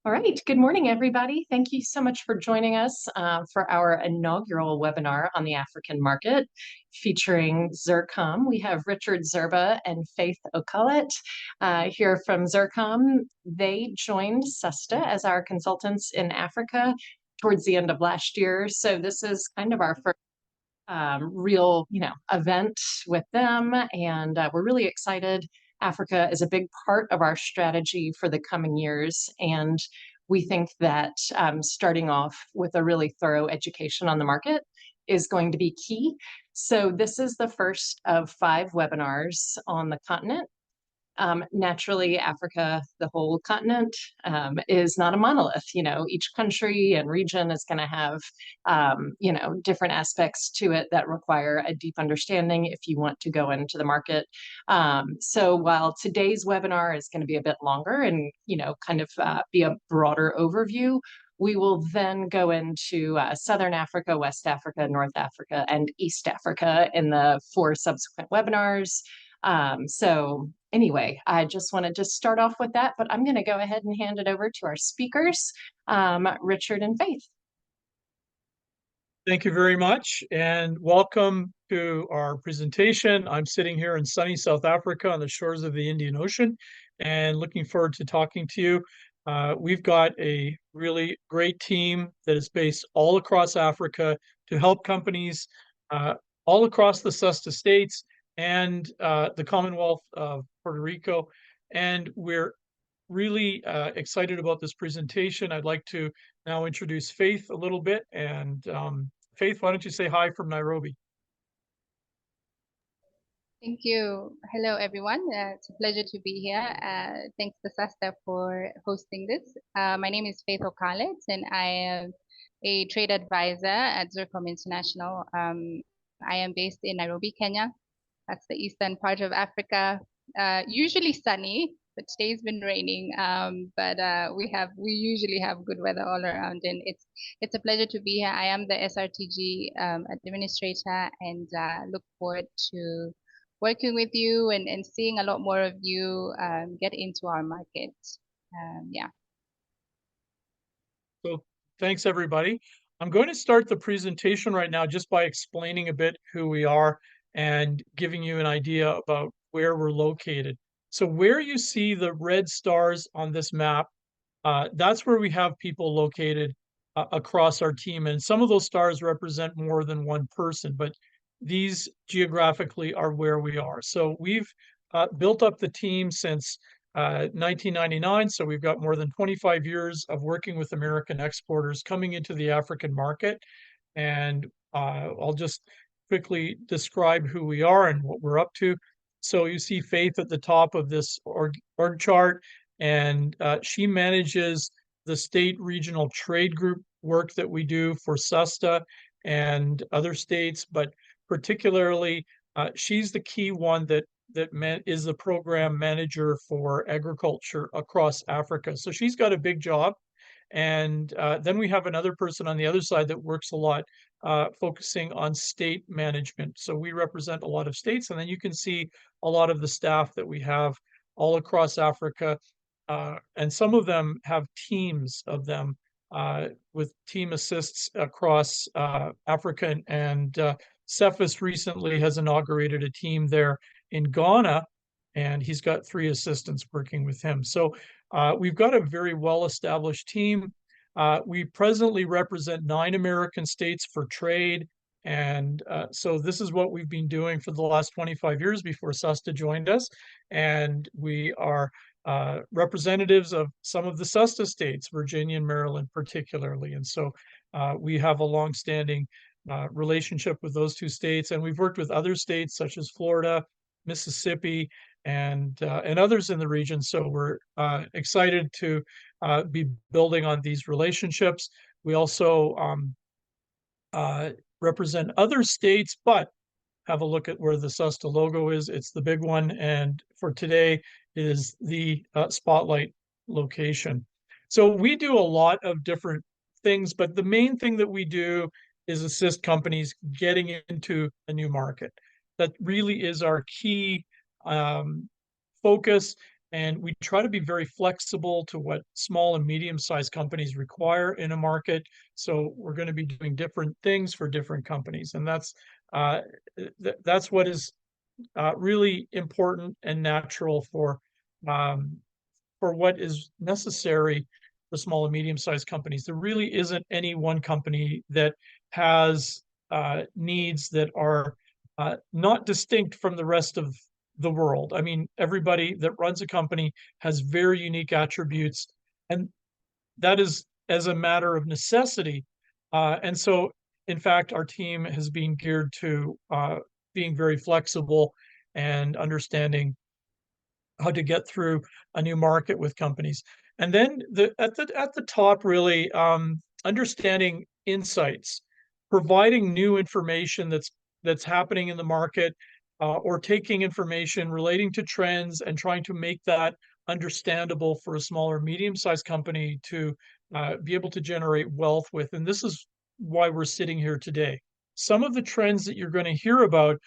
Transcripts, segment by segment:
All right. Good morning, everybody. Thank you so much for joining us for our inaugural webinar on the African market featuring Zircom. We have Richard Zerba and Faith Okalet here from Zircom. They joined SESTA as our consultants in Africa towards the end of last year. So this is kind of our first real, event with them, and we're really excited. Africa is a big part of our strategy for the coming years, and we think that starting off with a really thorough education on the market is going to be key. So this is the first of 5 webinars on the continent. Naturally, Africa, the whole continent, is not a monolith. Each country and region is going to have, different aspects to it that require a deep understanding if you want to go into the market. So while today's webinar is going to be a bit longer and, kind of be a broader overview, we will then go into Southern Africa, West Africa, North Africa, and East Africa in the 4 subsequent webinars. So anyway, I just wanted to start off with that, but I'm going to go ahead and hand it over to our speakers, Richard and Faith. Thank you very much, and welcome to our presentation. I'm sitting here in sunny South Africa on the shores of the Indian Ocean and looking forward to talking to you. We've got a really great team that is based all across Africa to help companies all across the SESTA states and the Commonwealth of Puerto Rico. And we're really excited about this presentation. I'd like to now introduce Faith a little bit. And Faith, why don't you say hi from Nairobi? Thank you. Hello, everyone. It's a pleasure to be here. Thanks to SESTA for hosting this. My name is Faith Okalet, and I am a trade advisor at Zircom International. I am based in Nairobi, Kenya. That's the eastern part of Africa. Usually sunny, but today's been raining. But we usually have good weather all around, and it's a pleasure to be here. I am the SRTG administrator, and look forward to working with you and seeing a lot more of you get into our market. Yeah. So thanks, everybody. I'm going to start the presentation right now just by explaining a bit who we are and giving you an idea about where we're located. So where you see the red stars on this map, that's where we have people located across our team. And some of those stars represent more than one person, but these geographically are where we are. So we've built up the team since 1999. So we've got more than 25 years of working with American exporters coming into the African market. And I'll just quickly describe who we are and what we're up to. So you see Faith at the top of this org chart, and she manages the state regional trade group work that we do for SESTA and other states, but particularly she's the key one that is the program manager for agriculture across Africa. So she's got a big job. And then we have another person on the other side that works a lot focusing on state management. So we represent a lot of states, and then you can see a lot of the staff that we have all across Africa. And some of them have teams of them with team assists across Africa. And Cephas recently has inaugurated a team there in Ghana, and he's got 3 assistants working with him. So we've got a very well-established team. We presently represent 9 American states for trade. And so this is what we've been doing for the last 25 years before SESTA joined us. And we are representatives of some of the SESTA states, Virginia and Maryland particularly. And so we have a longstanding relationship with those 2 states. And we've worked with other states such as Florida, Mississippi, and others in the region. So we're excited to be building on these relationships. We also represent other states, but have a look at where the SESTA logo is. It's the big one, and for today is the spotlight location. So we do a lot of different things, but the main thing that we do is assist companies getting into a new market. That really is our key focus. and we try to be very flexible to what small and medium-sized companies require in a market. So we're going to be doing different things for different companies, and that's what is really important and natural for what is necessary for small and medium-sized companies. There really isn't any one company that has needs that are not distinct from the rest of the world. I mean, everybody that runs a company has very unique attributes, and that is as a matter of necessity. And so, in fact, our team has been geared to being very flexible and understanding how to get through a new market with companies. And then at the top, really understanding insights, providing new information that's happening in the market, or taking information relating to trends and trying to make that understandable for a smaller, medium-sized company to be able to generate wealth with. And this is why we're sitting here today. Some of the trends that you're going to hear about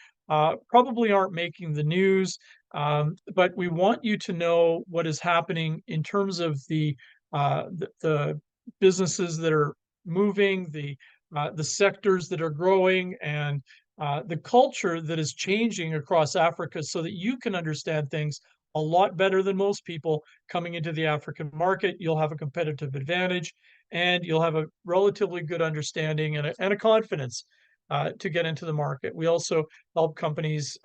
probably aren't making the news. But we want you to know what is happening in terms of the businesses that are moving, the sectors that are growing, and the culture that is changing across Africa, so that you can understand things a lot better than most people coming into the African market. You'll have a competitive advantage, and you'll have a relatively good understanding and a confidence to get into the market. We also help companies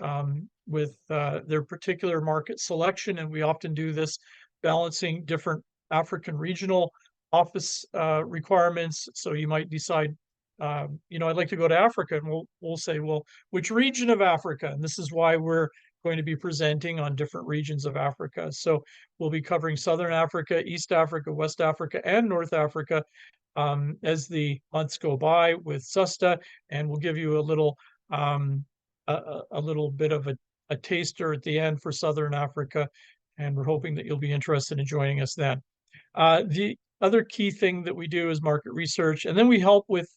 with their particular market selection, and we often do this balancing different African regional office requirements. So you might decide, I'd like to go to Africa, and we'll say, well, which region of Africa? And this is why we're going to be presenting on different regions of Africa. So we'll be covering Southern Africa, East Africa, West Africa, and North Africa as the months go by with SUSTA, and we'll give you a little bit of a taster at the end for Southern Africa, and we're hoping that you'll be interested in joining us then. The other key thing that we do is market research, and then we help with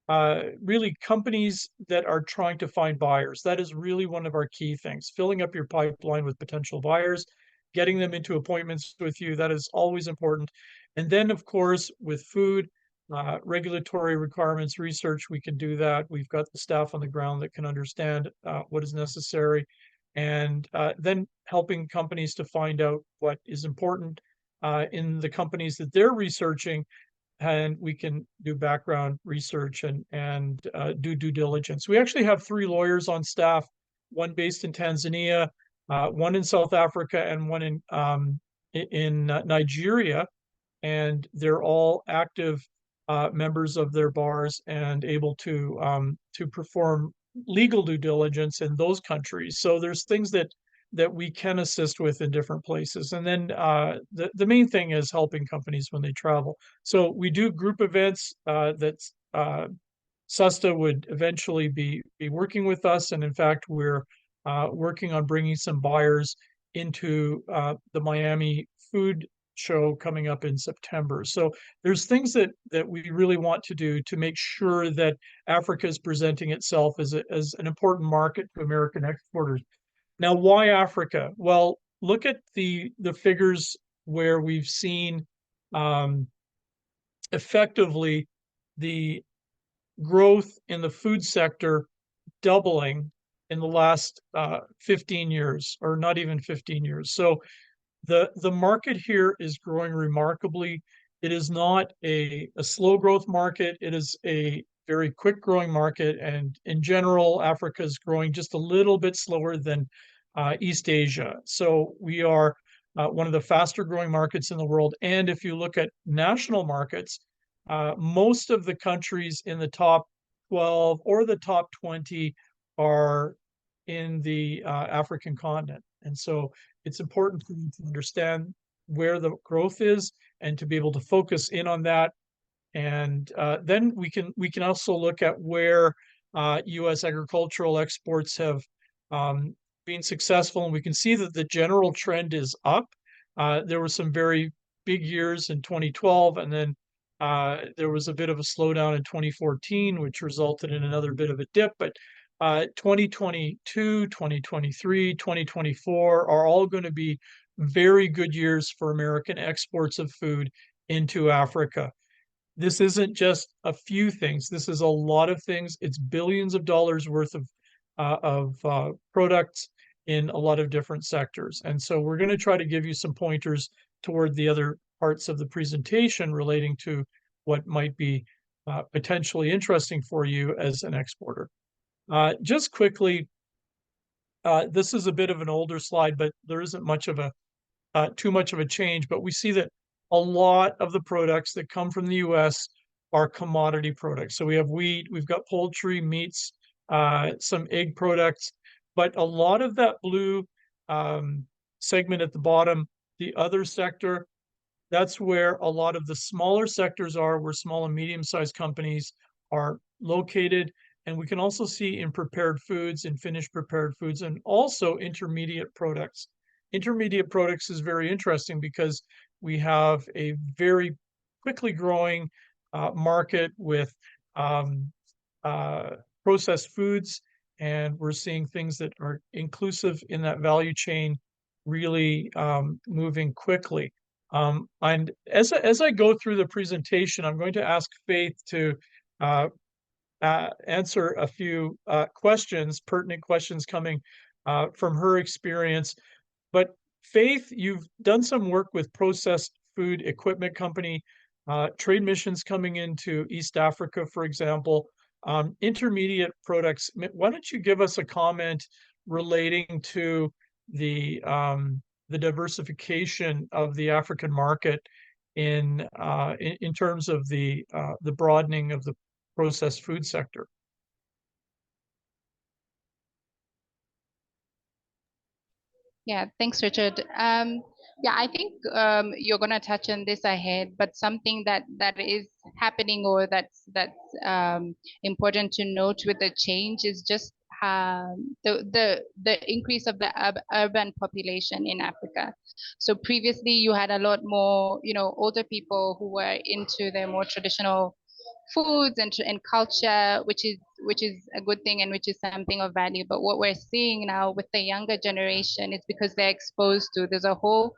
really companies that are trying to find buyers. That is really one of our key things, filling up your pipeline with potential buyers, getting them into appointments with you. That is always important. And then, of course, with food, regulatory requirements, research, we can do that. We've got the staff on the ground that can understand what is necessary. And then helping companies to find out what is important in the companies that they're researching. And we can do background research and do due diligence. We actually have 3 lawyers on staff, one based in Tanzania, one in South Africa, and one in Nigeria. And they're all active members of their bars and able to perform legal due diligence in those countries. So there's things that we can assist with in different places. And then the main thing is helping companies when they travel. So we do group events that SUSTA would eventually be working with us. And in fact, we're working on bringing some buyers into the Miami Food Show coming up in September. So there's things that we really want to do to make sure that Africa is presenting itself as an important market to American exporters. Now, why Africa? Well, look at the figures where we've seen effectively the growth in the food sector doubling in the last 15 years, or not even 15 years. So the market here is growing remarkably. It is not a slow growth market. It is a very quick growing market. And in general, Africa is growing just a little bit slower than East Asia. So we are one of the faster growing markets in the world. And if you look at national markets, most of the countries in the top 12 or the top 20 are in the African continent. And so it's important for you to understand where the growth is and to be able to focus in on that. And then we can also look at where U.S. agricultural exports have been successful, and we can see that the general trend is up. There were some very big years in 2012, and then there was a bit of a slowdown in 2014, which resulted in another bit of a dip. But 2022, 2023, 2024 are all going to be very good years for American exports of food into Africa. This isn't just a few things. This is a lot of things. It's billions of dollars worth of products in a lot of different sectors. And so we're going to try to give you some pointers toward the other parts of the presentation relating to what might be potentially interesting for you as an exporter. Just quickly, this is a bit of an older slide, but there isn't much of a too much of a change. But we see that a lot of the products that come from the U.S. are commodity products. So we have wheat, we've got poultry, meats, some egg products, but a lot of that blue segment at the bottom, the other sector, that's where a lot of the smaller sectors are, where small and medium-sized companies are located. And we can also see in prepared foods, in finished prepared foods, and also intermediate products. Intermediate products is very interesting because we have a very quickly growing market with processed foods, and we're seeing things that are inclusive in that value chain really moving quickly. And as I go through the presentation, I'm going to ask Faith to answer a few questions, pertinent questions coming from her experience. But Faith, you've done some work with Processed Food Equipment Company, trade missions coming into East Africa, for example, intermediate products. Why don't you give us a comment relating to the diversification of the African market in terms of the broadening of the processed food sector? Yeah, thanks, Richard. Yeah, I think you're gonna touch on this ahead, but something that is happening, or that's important to note with the change, is just the increase of the urban population in Africa. So previously, you had a lot more, older people who were into their more traditional foods and culture, which is a good thing and which is something of value. But what we're seeing now with the younger generation is because they're exposed to, there's a whole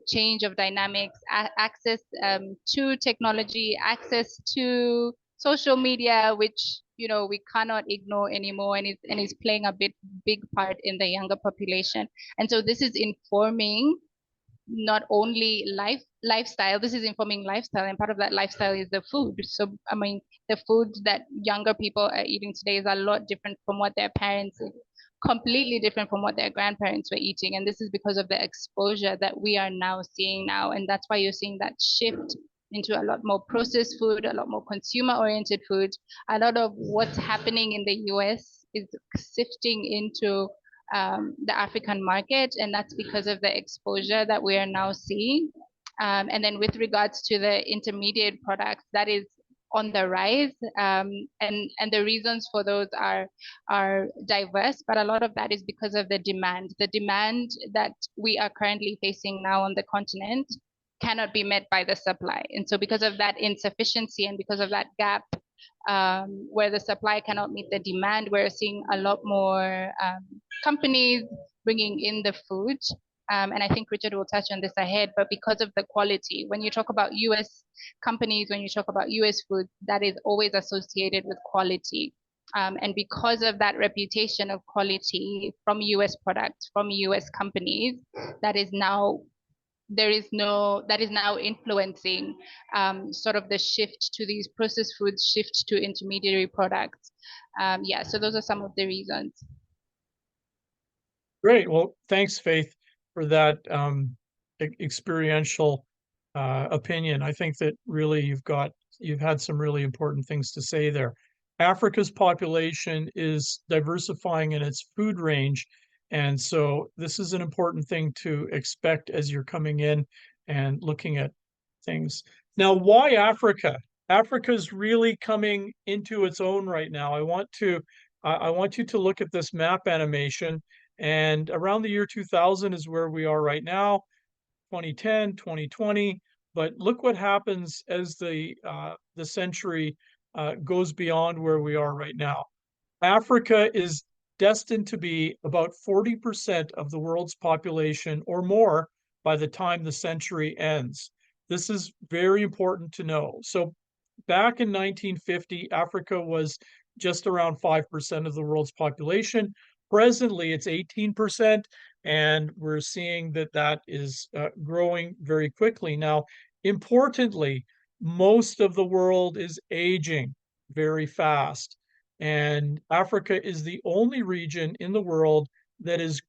change of dynamics, access to technology, access to social media, which we cannot ignore anymore, and is playing a big part in the younger population. And so this is informing not only lifestyle, this is informing lifestyle, and part of that lifestyle is the food. So I mean, the food that younger people are eating today is a lot different from what their parents, completely different from what their grandparents were eating. And this is because of the exposure that we are now seeing now. And that's why you're seeing that shift into a lot more processed food, a lot more consumer oriented food. A lot of what's happening in the US is sifting into the African market, and that's because of the exposure that we are now seeing. And then with regards to the intermediate products, that is on the rise, and the reasons for those are diverse, but a lot of that is because of the demand that we are currently facing now on the continent cannot be met by the supply. And so because of that insufficiency and because of that gap, where the supply cannot meet the demand, we're seeing a lot more companies bringing in the food. And I think Richard will touch on this ahead, but because of the quality, when you talk about US companies, when you talk about US food, that is always associated with quality. And because of that reputation of quality from US products, from US companies, that is now influencing sort of the shift to these processed foods, shift to intermediary products. Yeah, so those are some of the reasons. Great. Well, thanks, Faith, for that experiential opinion. I think that really you've had some really important things to say there. Africa's population is diversifying in its food range, and so this is an important thing to expect as you're coming in and looking at things. Now, why Africa? Africa's really coming into its own right now. I want you to look at this map animation. And around the year 2000 is where we are right now, 2010, 2020. But look what happens as the century goes beyond where we are right now. Africa is destined to be about 40% of the world's population or more by the time the century ends. This is very important to know. So back in 1950, Africa was just around 5% of the world's population. Presently, it's 18%, and we're seeing that that is growing very quickly. Now, importantly, most of the world is aging very fast, and Africa is the only region in the world that is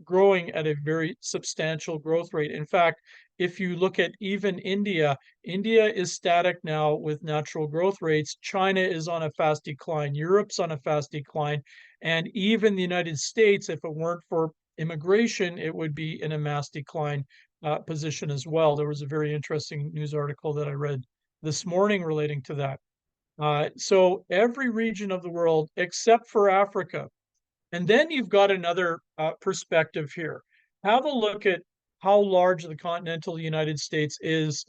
growing at a very substantial growth rate. In fact, if you look at even India, India is static now with natural growth rates. China is on a fast decline. Europe's on a fast decline. And even the United States, if it weren't for immigration, it would be in a mass decline position as well. There was a very interesting news article that I read this morning relating to that. So every region of the world except for Africa. And then you've got another perspective here. Have a look at how large the continental United States is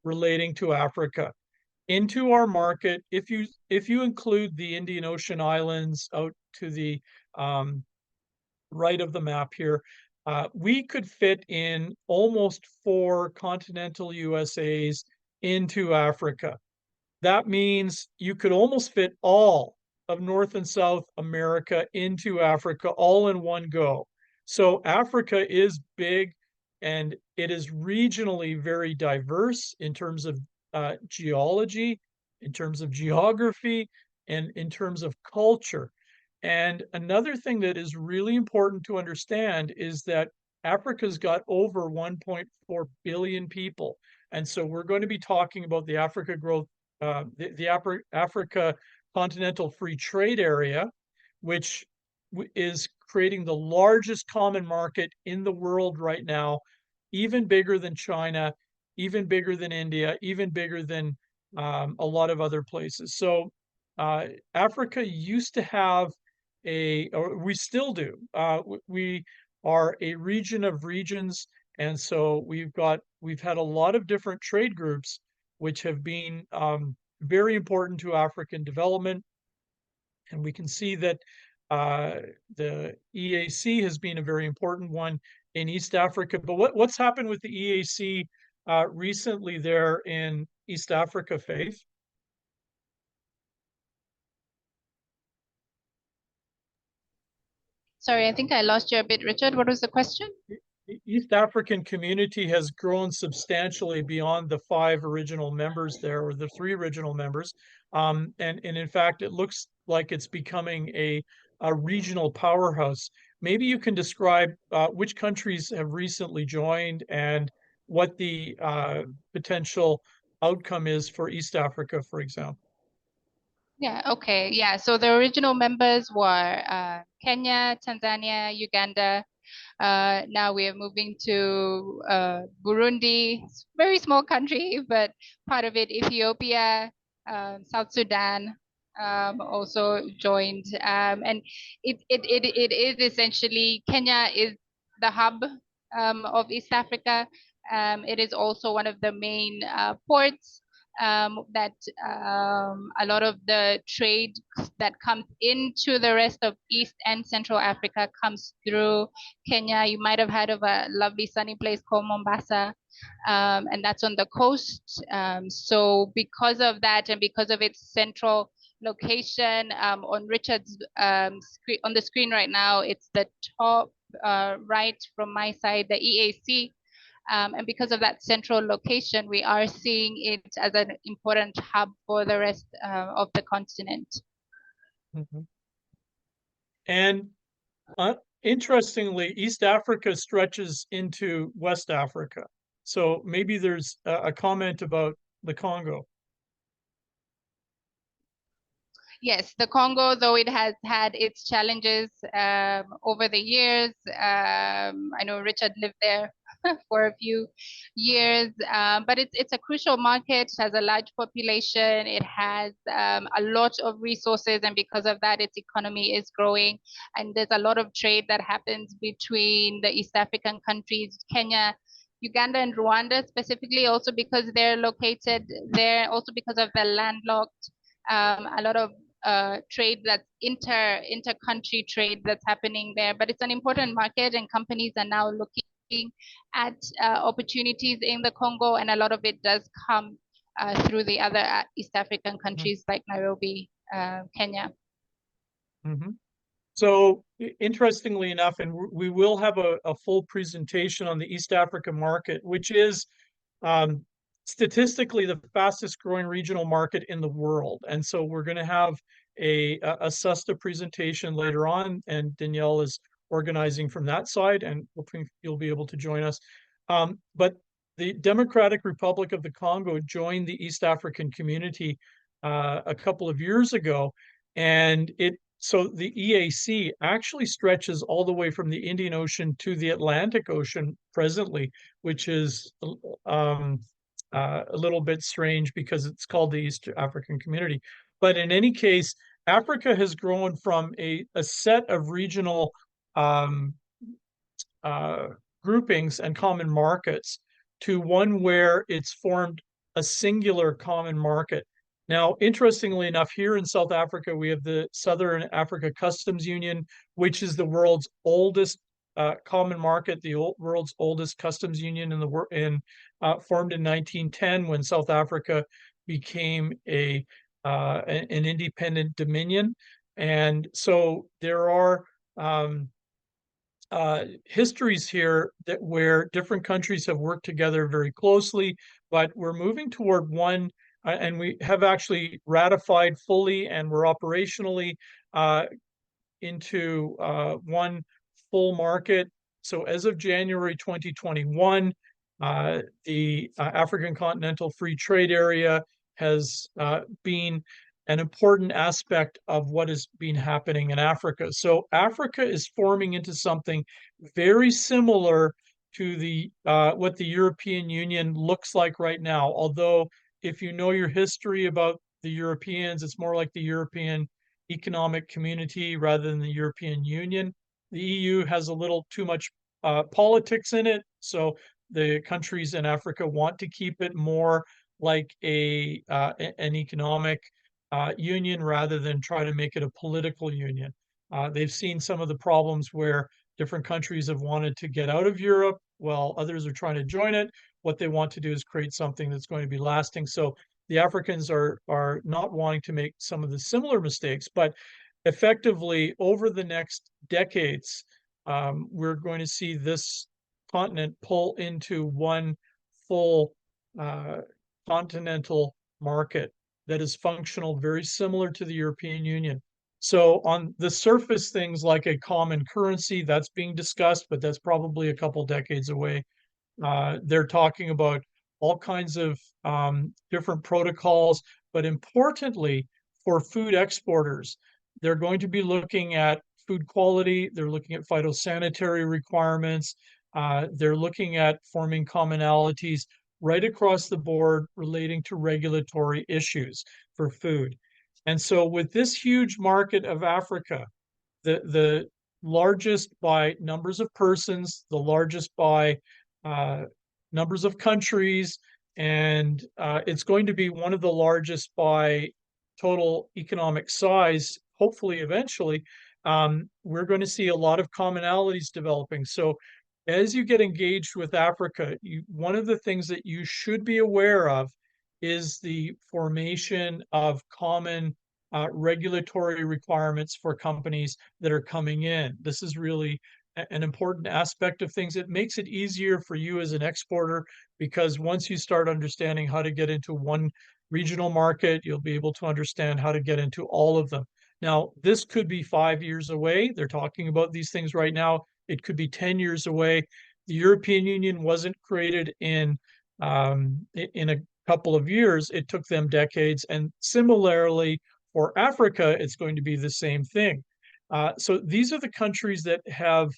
relating to Africa. Into our market, if you include the Indian Ocean islands out to the right of the map here, we could fit in almost 4 continental USAs into Africa. That means you could almost fit all of North and South America into Africa all in one go. So Africa is big, and it is regionally very diverse in terms of geology, in terms of geography, and in terms of culture. And another thing that is really important to understand is that Africa's got over 1.4 billion people. And so we're going to be talking about the Africa growth, the Africa Continental Free Trade Area, which is creating the largest common market in the world right now, even bigger than China, even bigger than India, even bigger than a lot of other places. So Africa used to have or we still do. We are a region of regions, and so we've had a lot of different trade groups which have been very important to African development. And we can see that the EAC has been a very important one in East Africa. But what's happened with the EAC recently there in East Africa, Faith? Sorry, I think I lost you a bit, Richard. What was the question? The East African community has grown substantially beyond the 5 original members there, or the 3 original members. And in fact, it looks like it's becoming a regional powerhouse. Maybe you can describe which countries have recently joined and what the potential outcome is for East Africa, for example. Yeah, okay. Yeah, so the original members were Kenya, Tanzania, Uganda. Now we are moving to Burundi, very small country, but part of it, Ethiopia, South Sudan also joined. And it is essentially, Kenya is the hub of East Africa. It is also one of the main ports that a lot of the trade that comes into the rest of East and Central Africa comes through Kenya. You might have heard of a lovely sunny place called Mombasa, and that's on the coast. So because of that and because of its central location, on Richard's screen, on the screen right now, it's the top right from my side, the EAC. And because of that central location, we are seeing it as an important hub for the rest of the continent. Mm-hmm. And interestingly, East Africa stretches into West Africa. So maybe there's a comment about the Congo. Yes, the Congo, though it has had its challenges over the years. I know Richard lived there for a few years, but it's a crucial market. It has a large population. It has a lot of resources, and because of that, its economy is growing. And there's a lot of trade that happens between the East African countries, Kenya, Uganda, and Rwanda specifically, also because they're located there, also because of the landlocked. A lot of trade that's inter-country trade that's happening there. But it's an important market, and companies are now looking at opportunities in the Congo, and a lot of it does come through the other East African countries like Nairobi, Kenya. Mm-hmm. So interestingly enough, and we will have a full presentation on the East Africa market, which is statistically the fastest growing regional market in the world. And so we're going to have a SUSTA presentation later on, and Danielle is organizing from that side, and hoping you'll be able to join us. But the Democratic Republic of the Congo joined the East African community a couple of years ago, and so the EAC actually stretches all the way from the Indian Ocean to the Atlantic Ocean presently, which is a little bit strange because it's called the East African Community. But in any case, Africa has grown from a set of regional groupings and common markets to one where it's formed a singular common market. Now, interestingly enough, here in South Africa, we have the Southern Africa Customs Union, which is the world's oldest common market, the world's oldest customs union formed in 1910 when South Africa became an independent dominion. And so there are histories here where different countries have worked together very closely, but we're moving toward one. And we have actually ratified fully, and we're operationally into one full market. So as of January 2021, the African Continental Free Trade Area has been an important aspect of what has been happening in Africa. So Africa is forming into something very similar to what the European Union looks like right now, although if you know your history about the Europeans, it's more like the European Economic Community rather than the European Union. The EU has a little too much politics in it, so the countries in Africa want to keep it more like an economic union rather than try to make it a political union. They've seen some of the problems where different countries have wanted to get out of Europe while others are trying to join it. What they want to do is create something that's going to be lasting. So the Africans are not wanting to make some of the similar mistakes, but effectively over the next decades, we're going to see this continent pull into one full continental market that is functional, very similar to the European Union. So on the surface, things like a common currency, that's being discussed, but that's probably a couple decades away. They're talking about all kinds of different protocols, but importantly, for food exporters, they're going to be looking at food quality, they're looking at phytosanitary requirements, they're looking at forming commonalities right across the board relating to regulatory issues for food. And so with this huge market of Africa, the largest by numbers of persons, the largest by numbers of countries, and it's going to be one of the largest by total economic size, hopefully eventually. We're going to see a lot of commonalities developing. So as you get engaged with Africa, one of the things that you should be aware of is the formation of common regulatory requirements for companies that are coming in. This is really an important aspect of things. It makes it easier for you as an exporter, because once you start understanding how to get into one regional market, you'll be able to understand how to get into all of them. Now, this could be 5 years away. They're talking about these things right now. It could be 10 years away. The European Union wasn't created in a couple of years. It took them decades. And similarly, for Africa, it's going to be the same thing. So these are the countries that have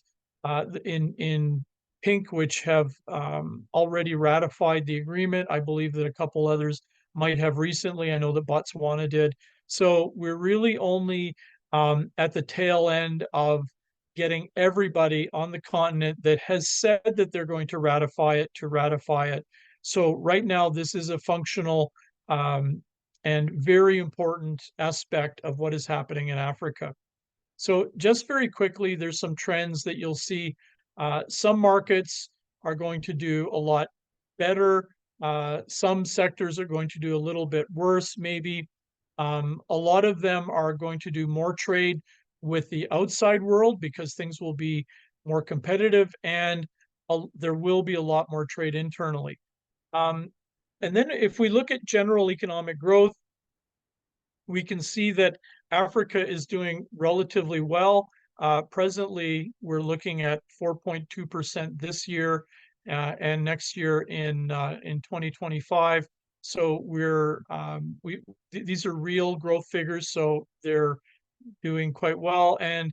in pink, which have already ratified the agreement. I believe that a couple others might have recently. I know that Botswana did. So we're really only at the tail end of getting everybody on the continent that has said that they're going to ratify it. So right now, this is a functional and very important aspect of what is happening in Africa. So just very quickly, there's some trends that you'll see. Some markets are going to do a lot better. Some sectors are going to do a little bit worse, maybe. A lot of them are going to do more trade with the outside world because things will be more competitive, and there will be a lot more trade internally. And then if we look at general economic growth, we can see that Africa is doing relatively well. Presently, we're looking at 4.2% this year, and next year in 2025. So these are real growth figures, so they're doing quite well. And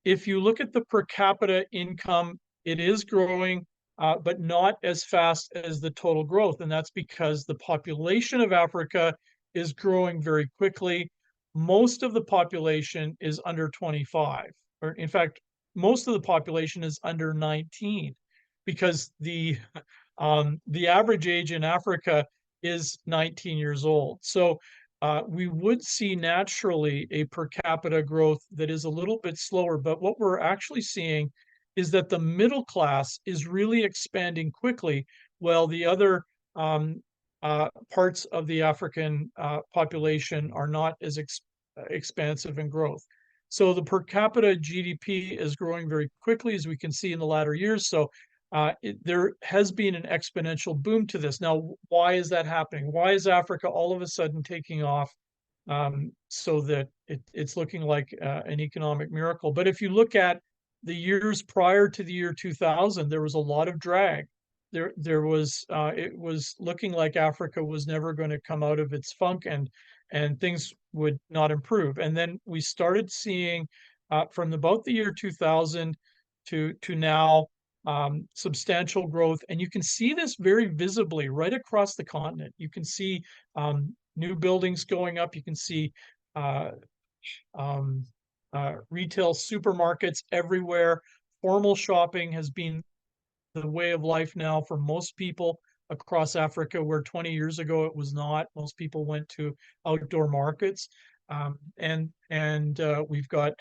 if you look at the per capita income, it is growing, but not as fast as the total growth. And that's because the population of Africa is growing very quickly. Most of the population is under 25, or in fact, most of the population is under 19, because the average age in Africa is 19 years old. So we would see naturally a per capita growth that is a little bit slower, but what we're actually seeing is that the middle class is really expanding quickly, while the other parts of the African population are not as expansive in growth. So the per capita GDP is growing very quickly, as we can see in the latter years. So there has been an exponential boom to this. Now, why is that happening? Why is Africa all of a sudden taking off so that it's looking like an economic miracle? But if you look at the years prior to the year 2000, there was a lot of drag. It was looking like Africa was never going to come out of its funk, and things would not improve. And then we started seeing from about the year 2000 to now substantial growth. And you can see this very visibly right across the continent. You can see new buildings going up. You can see retail supermarkets everywhere. Formal shopping has been the way of life now for most people across Africa, where 20 years ago it was not. Most people went to outdoor markets. And we've got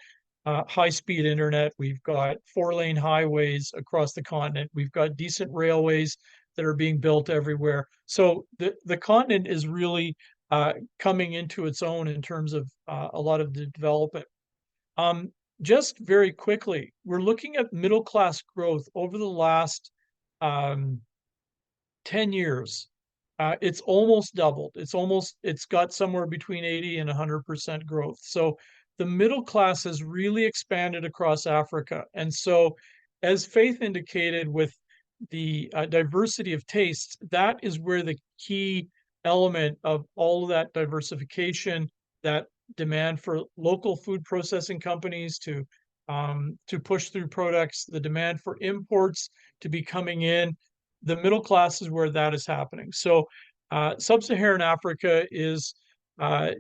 high-speed internet. We've got 4-lane highways across the continent. We've got decent railways that are being built everywhere. So the continent is really coming into its own in terms of a lot of the development. Just very quickly, we're looking at middle class growth over the last 10 years. It's almost doubled. It's got somewhere between 80 and 100% growth. So the middle class has really expanded across Africa. And so, as Faith indicated, with the diversity of tastes, that is where the key element of all of that diversification, that demand for local food processing companies to push through products, the demand for imports to be coming in, the middle class is where that is happening. So sub-Saharan Africa is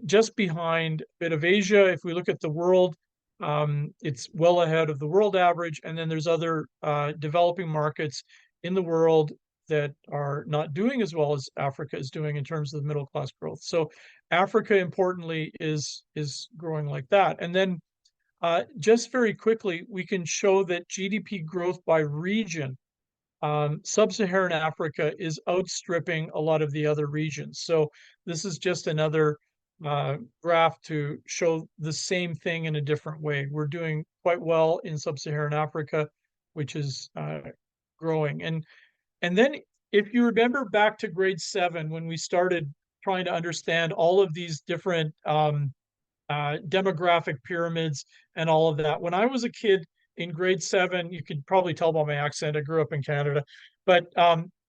just behind a bit of Asia. If we look at the world, it's well ahead of the world average. And then there's other developing markets in the world that are not doing as well as Africa is doing in terms of the middle class growth. So Africa, importantly, is growing like that. And then just very quickly, we can show that GDP growth by region, sub-Saharan Africa is outstripping a lot of the other regions. So this is just another graph to show the same thing in a different way. We're doing quite well in sub-Saharan Africa, which is growing. And then if you remember back to grade 7, when we started trying to understand all of these different demographic pyramids and all of that, when I was a kid in grade 7, you could probably tell by my accent, I grew up in Canada, but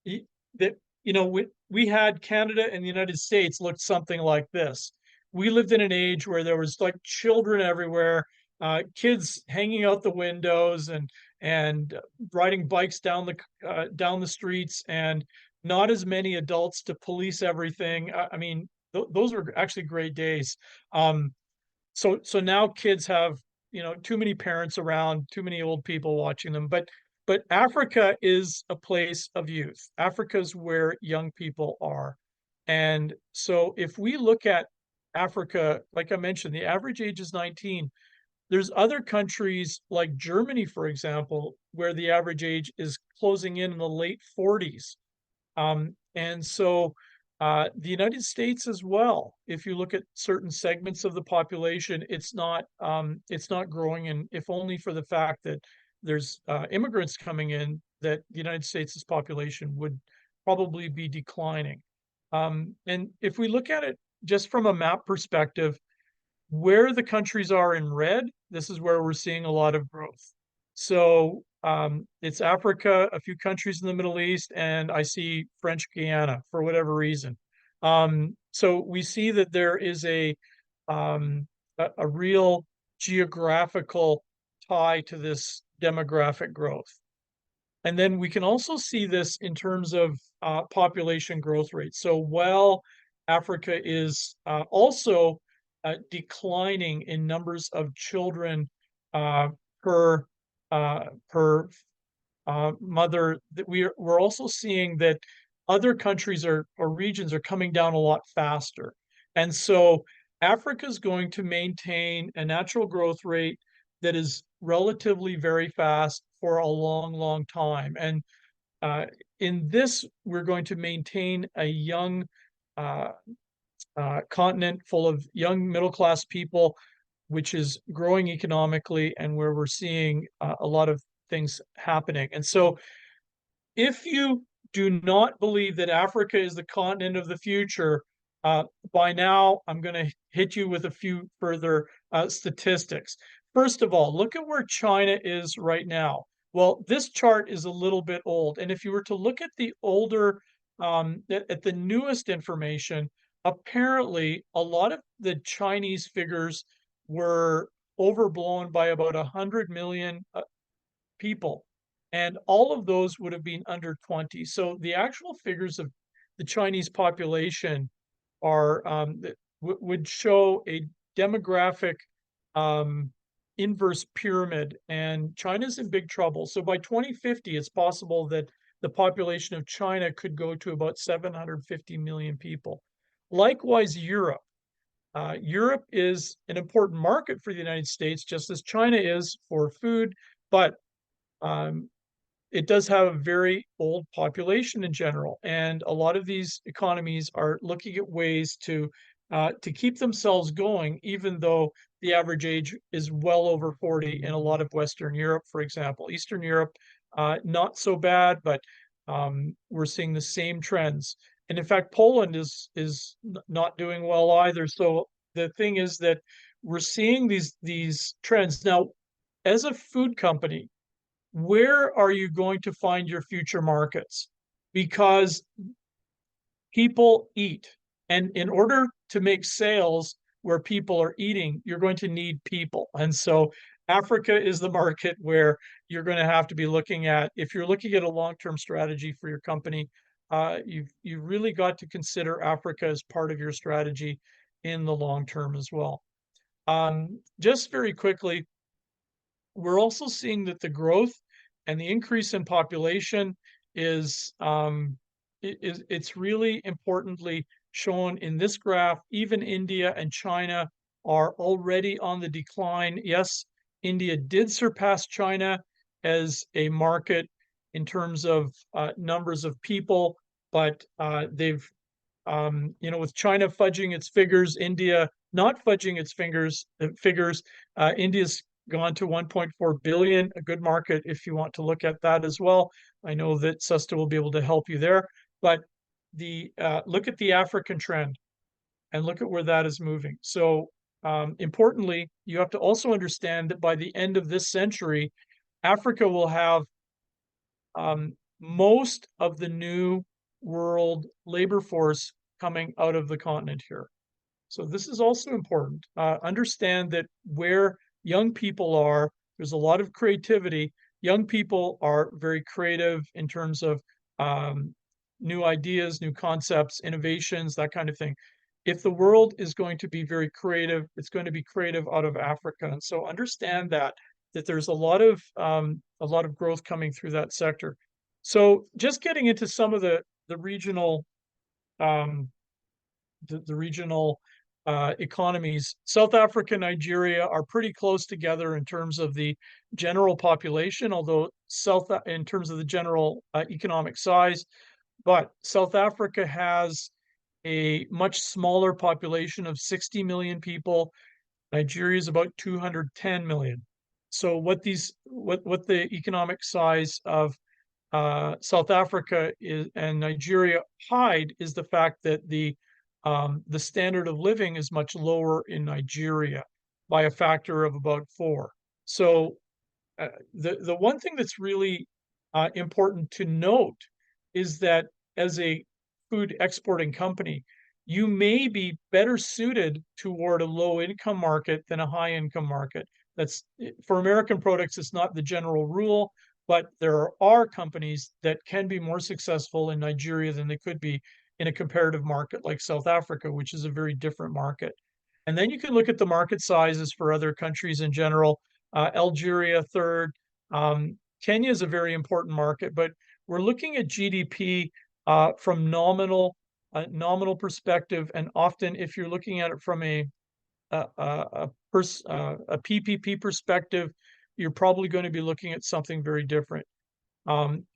we had Canada and the United States looked something like this. We lived in an age where there was like children everywhere, kids hanging out the windows and riding bikes down the streets, and not as many adults to police everything. I mean, those were actually great days. So now kids have too many parents around, too many old people watching them. But Africa is a place of youth. Africa is where young people are. And so if we look at Africa, like I mentioned, the average age is 19. There's other countries like Germany, for example, where the average age is closing in the late 40s. And so the United States as well, if you look at certain segments of the population, it's not growing, and if only for the fact that there's immigrants coming in, that the United States' population would probably be declining. And if we look at it just from a map perspective, where the countries are in red, this is where we're seeing a lot of growth. So it's Africa, a few countries in the Middle East, and I see French Guiana for whatever reason. So we see that there is a real geographical tie to this demographic growth. And then we can also see this in terms of population growth rate. So while Africa is also declining in numbers of children per mother, that we're also seeing that other countries or regions are coming down a lot faster. And so Africa is going to maintain a natural growth rate that is relatively very fast for a long, long time. And in this, we're going to maintain a young continent full of young middle-class people, which is growing economically and where we're seeing a lot of things happening. And so if you do not believe that Africa is the continent of the future, by now I'm going to hit you with a few further statistics. First of all, look at where China is right now. Well, this chart is a little bit old. And if you were to look at the older, at the newest information, apparently a lot of the Chinese figures were overblown by about 100 million people. And all of those would have been under 20. So the actual figures of the Chinese population are would show a demographic inverse pyramid, and China's in big trouble. So by 2050, it's possible that the population of China could go to about 750 million people. Likewise, Europe. Europe is an important market for the United States, just as China is for food, but it does have a very old population in general, and a lot of these economies are looking at ways to keep themselves going, even though the average age is well over 40 in a lot of Western Europe, for example. Eastern Europe, not so bad, but we're seeing the same trends. And in fact, Poland is not doing well either. So the thing is that we're seeing these trends. Now, as a food company, where are you going to find your future markets? Because people eat. And in order to make sales where people are eating, you're going to need people. And so Africa is the market where you're going to have to be looking at, if you're looking at a long-term strategy for your company, you've really got to consider Africa as part of your strategy in the long term as well. Just very quickly, we're also seeing that the growth and the increase in population is it's really importantly shown in this graph. Even India and China are already on the decline. Yes, India did surpass China as a market in terms of numbers of people, but they've with China fudging its figures, India not fudging its figures, India's gone to 1.4 billion, a good market if you want to look at that as well. I know that Susta will be able to help you there, but look at the African trend and look at where that is moving. So importantly, you have to also understand that by the end of this century, Africa will have most of the new world labor force coming out of the continent here. So this is also important. Understand that where young people are, there's a lot of creativity. Young people are very creative in terms of new ideas, new concepts, innovations, that kind of thing. If the world is going to be very creative, it's going to be creative out of Africa. And so understand that there's a lot of growth coming through that sector. So just getting into some of the regional economies. South Africa and Nigeria are pretty close together in terms of the general population, although in terms of the general economic size, but South Africa has a much smaller population of 60 million people. Nigeria is about 210 million. So what the economic size of South Africa and Nigeria hide is the fact that the standard of living is much lower in Nigeria by a factor of about 4. So the one thing that's really important to note is that as a food exporting company, you may be better suited toward a low income market than a high income market. That's for American products, it's not the general rule, but there are companies that can be more successful in Nigeria than they could be in a comparative market like South Africa, which is a very different market. And then you can look at the market sizes for other countries in general. Algeria third. Kenya is a very important market, but we're looking at GDP from nominal perspective, and often if you're looking at it from a PPP perspective, you're probably going to be looking at something very different,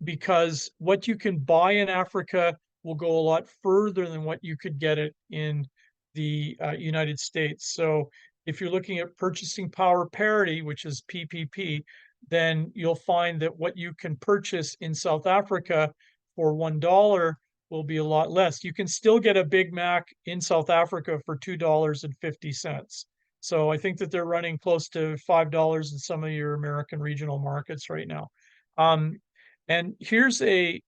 because what you can buy in Africa will go a lot further than what you could get it in the United States. So if you're looking at purchasing power parity, which is PPP, then you'll find that what you can purchase in South Africa for $1 will be a lot less. You can still get a Big Mac in South Africa for $2.50. So I think that they're running close to $5 in some of your American regional markets right now. And here's a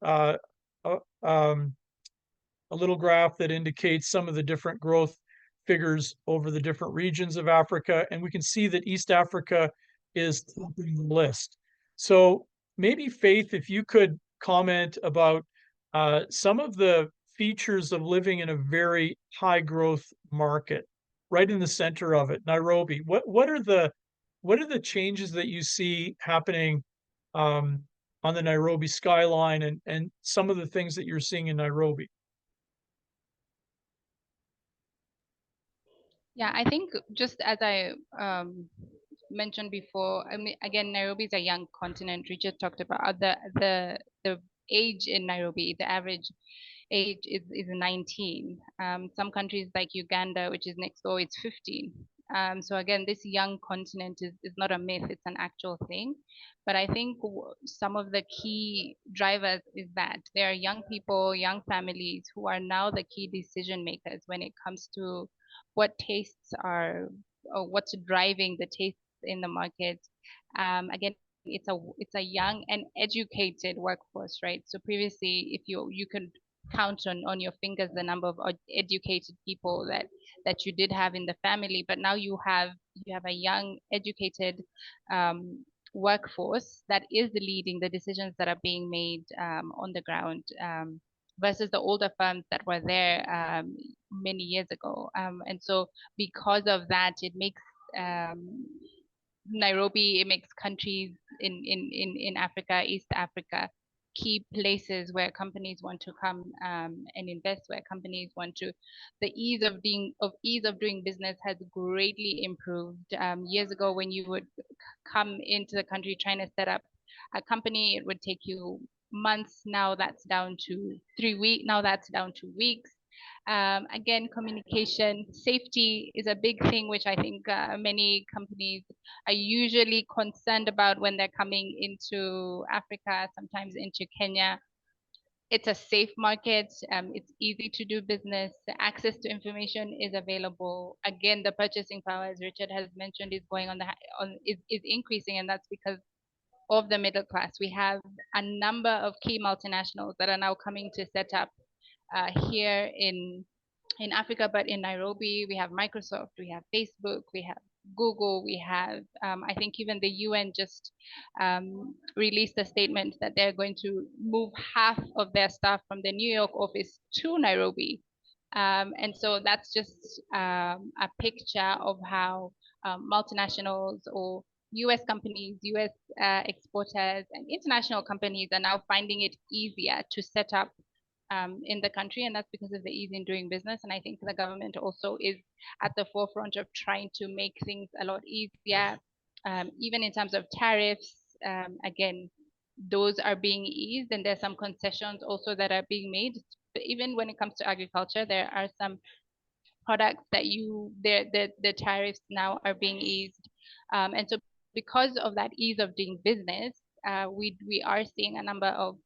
little graph that indicates some of the different growth figures over the different regions of Africa. And we can see that East Africa is topping the list. So maybe Faith, if you could comment about some of the features of living in a very high growth market, right in the center of it, Nairobi. What are the changes that you see happening on the Nairobi skyline, and some of the things that you're seeing in Nairobi? Yeah, I think just as I mentioned before, I mean, again, Nairobi is a young continent. Richard talked about the age in Nairobi. The average age is 19. Some countries like Uganda, which is next door, it's 15. So again, this young continent is not a myth, it's an actual thing. But I think some of the key drivers is that there are young people, young families who are now the key decision makers when it comes to what tastes are, or what's driving the tastes in the market. Again, it's a young and educated workforce, right? So previously, if you could count on your fingers the number of educated people that you did have in the family, but now you have a young, educated workforce that is leading the decisions that are being made on the ground, versus the older firms that were there many years ago. And so because of that, it makes Nairobi, it makes countries in Africa, East Africa, key places where companies want to come and invest, where companies want to. The ease of doing business has greatly improved. Years ago, when you would come into the country trying to set up a company, it would take you months. Now that's down to 3 weeks. Now that's down to weeks. Again, communication, safety is a big thing, which I think many companies are usually concerned about when they're coming into Africa, sometimes into Kenya. It's a safe market. It's easy to do business. The access to information is available. Again, the purchasing power, as Richard has mentioned, is going is increasing, and that's because of the middle class. We have a number of key multinationals that are now coming to set up here in Africa, but in Nairobi. We have Microsoft, we have Facebook, we have Google, we have, I think even the UN just released a statement that they're going to move half of their staff from the New York office to Nairobi. And so that's just a picture of how multinationals or US companies, US exporters, and international companies are now finding it easier to set up in the country, and that's because of the ease in doing business. And I think the government also is at the forefront of trying to make things a lot easier, even in terms of tariffs. Again, those are being eased, and there's some concessions also that are being made. But even when it comes to agriculture, there are some products that the tariffs now are being eased, and so because of that ease of doing business, we are seeing a number of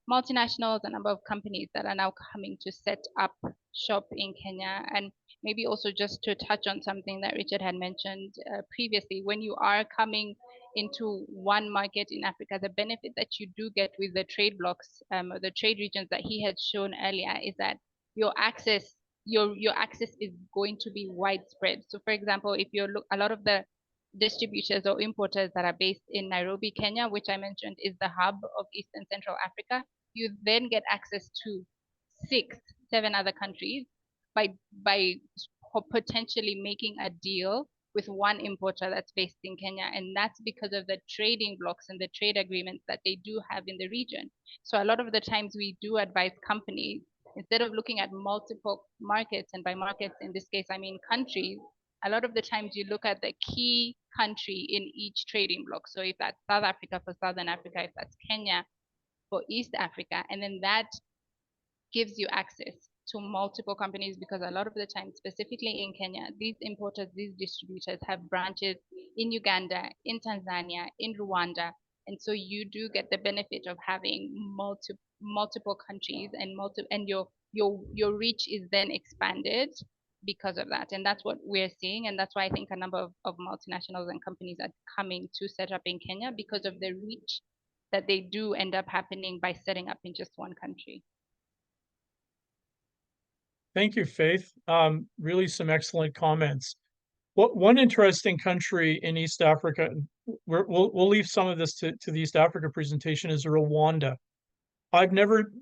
multinationals, a number of companies that are now coming to set up shop in Kenya. And maybe also just to touch on something that Richard had mentioned previously, when you are coming into one market in Africa, the benefit that you do get with the trade blocks, or the trade regions that he had shown earlier, is that your access your access is going to be widespread. So for example, if you look, a lot of the distributors or importers that are based in Nairobi, Kenya, which I mentioned is the hub of East and Central Africa, you then get access to 6, 7 other countries by potentially making a deal with one importer that's based in Kenya. And that's because of the trading blocks and the trade agreements that they do have in the region. So a lot of the times we do advise companies, instead of looking at multiple markets, and by markets in this case I mean countries, a lot of the times you look at the key country in each trading block. So if that's South Africa for Southern Africa, if that's Kenya for East Africa, and then that gives you access to multiple companies, because a lot of the time, specifically in Kenya, these importers, these distributors have branches in Uganda, in Tanzania, in Rwanda. And so you do get the benefit of having multiple countries, and your reach is then expanded because of that. And that's what we're seeing. And that's why I think a number of multinationals and companies are coming to set up in Kenya, because of the reach that they do end up happening by setting up in just one country. Thank you, Faith. Really some excellent comments. One interesting country in East Africa, we'll leave some of this to the East Africa presentation, is Rwanda. I've never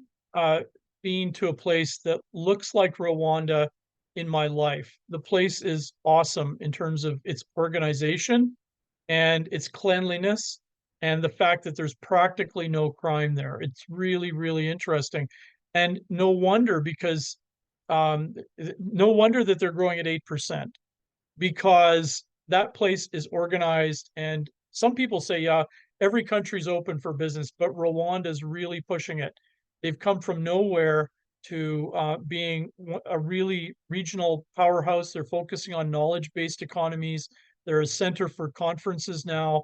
been to a place that looks like Rwanda in my life. The place is awesome in terms of its organization and its cleanliness, and the fact that there's practically no crime there. It's really, really interesting. And no wonder, because no wonder that they're growing at 8%, because that place is organized. And some people say, yeah, every country's open for business, but Rwanda's really pushing it. They've come from nowhere to being a really regional powerhouse. They're focusing on knowledge-based economies. They're a center for conferences now.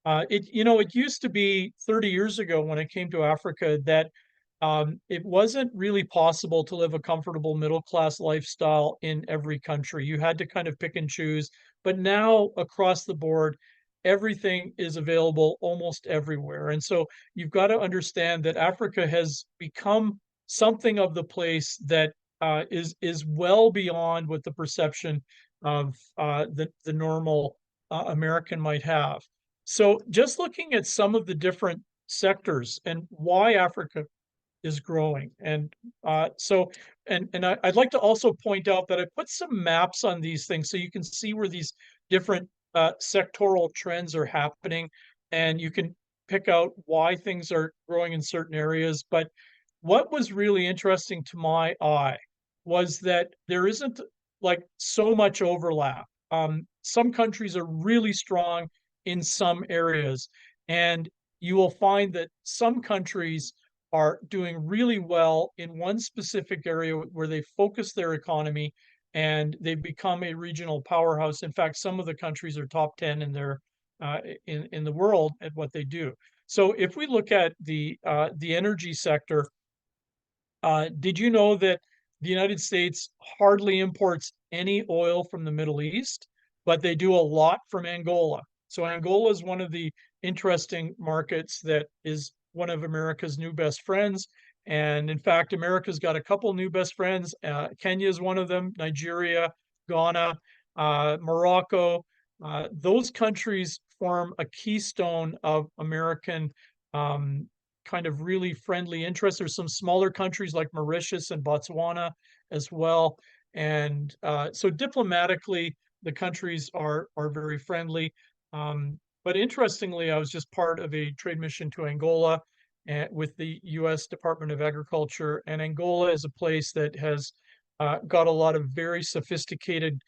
It used to be 30 years ago when I came to Africa that it wasn't really possible to live a comfortable middle-class lifestyle in every country. You had to kind of pick and choose. But now across the board, everything is available almost everywhere. And so you've got to understand that Africa has become something of the place that is well beyond what the perception of the normal American might have. So just looking at some of the different sectors and why Africa is growing. And I'd like to also point out that I put some maps on these things so you can see where these different sectoral trends are happening, and you can pick out why things are growing in certain areas. But what was really interesting to my eye was that there isn't like so much overlap. Some countries are really strong in some areas, and you will find that some countries are doing really well in one specific area where they focus their economy and they've become a regional powerhouse. In fact, some of the countries are top 10 in their in the world at what they do. So if we look at the energy sector, did you know that the United States hardly imports any oil from the Middle East, but they do a lot from Angola? So Angola is one of the interesting markets that is one of America's new best friends. And in fact, America's got a couple new best friends. Kenya is one of them, Nigeria, Ghana, Morocco. Those countries form a keystone of American kind of really friendly interests. There's some smaller countries like Mauritius and Botswana as well. And so diplomatically, the countries are very friendly. But interestingly, I was just part of a trade mission to Angola, with the U.S. Department of Agriculture. And Angola is a place that has got a lot of very sophisticated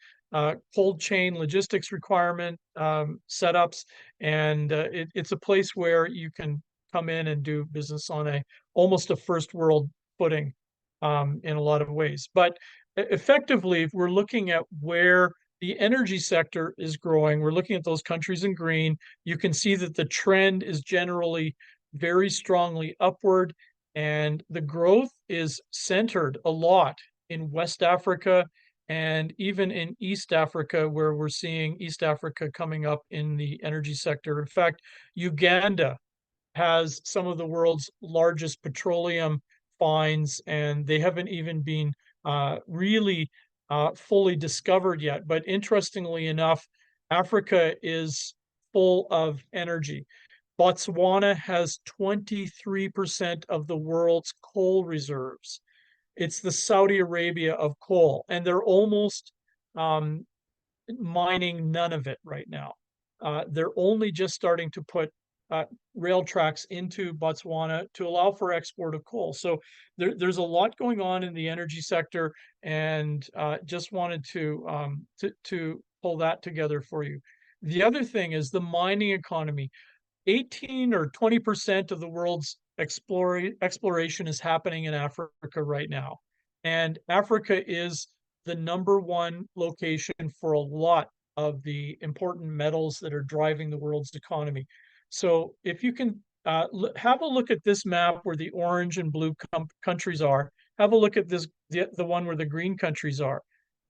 cold chain logistics requirement setups. And it's a place where you can come in and do business on almost a first world footing in a lot of ways. But effectively, if we're looking at where the energy sector is growing, we're looking at those countries in green. You can see that the trend is generally very strongly upward, and the growth is centered a lot in West Africa and even in East Africa, where we're seeing East Africa coming up in the energy sector. In fact, Uganda has some of the world's largest petroleum finds, and they haven't even been really fully discovered yet. But interestingly enough, Africa is full of energy. Botswana has 23% of the world's coal reserves. It's the Saudi Arabia of coal, and they're almost mining none of it right now. They're only just starting to put rail tracks into Botswana to allow for export of coal. So there's a lot going on in the energy sector, and just wanted to pull that together for you. The other thing is the mining economy. 18 or 20% of the world's exploration is happening in Africa right now. And Africa is the #1 location for a lot of the important metals that are driving the world's economy. So if you can have a look at this map where the orange and blue countries are, have a look at this, the one where the green countries are.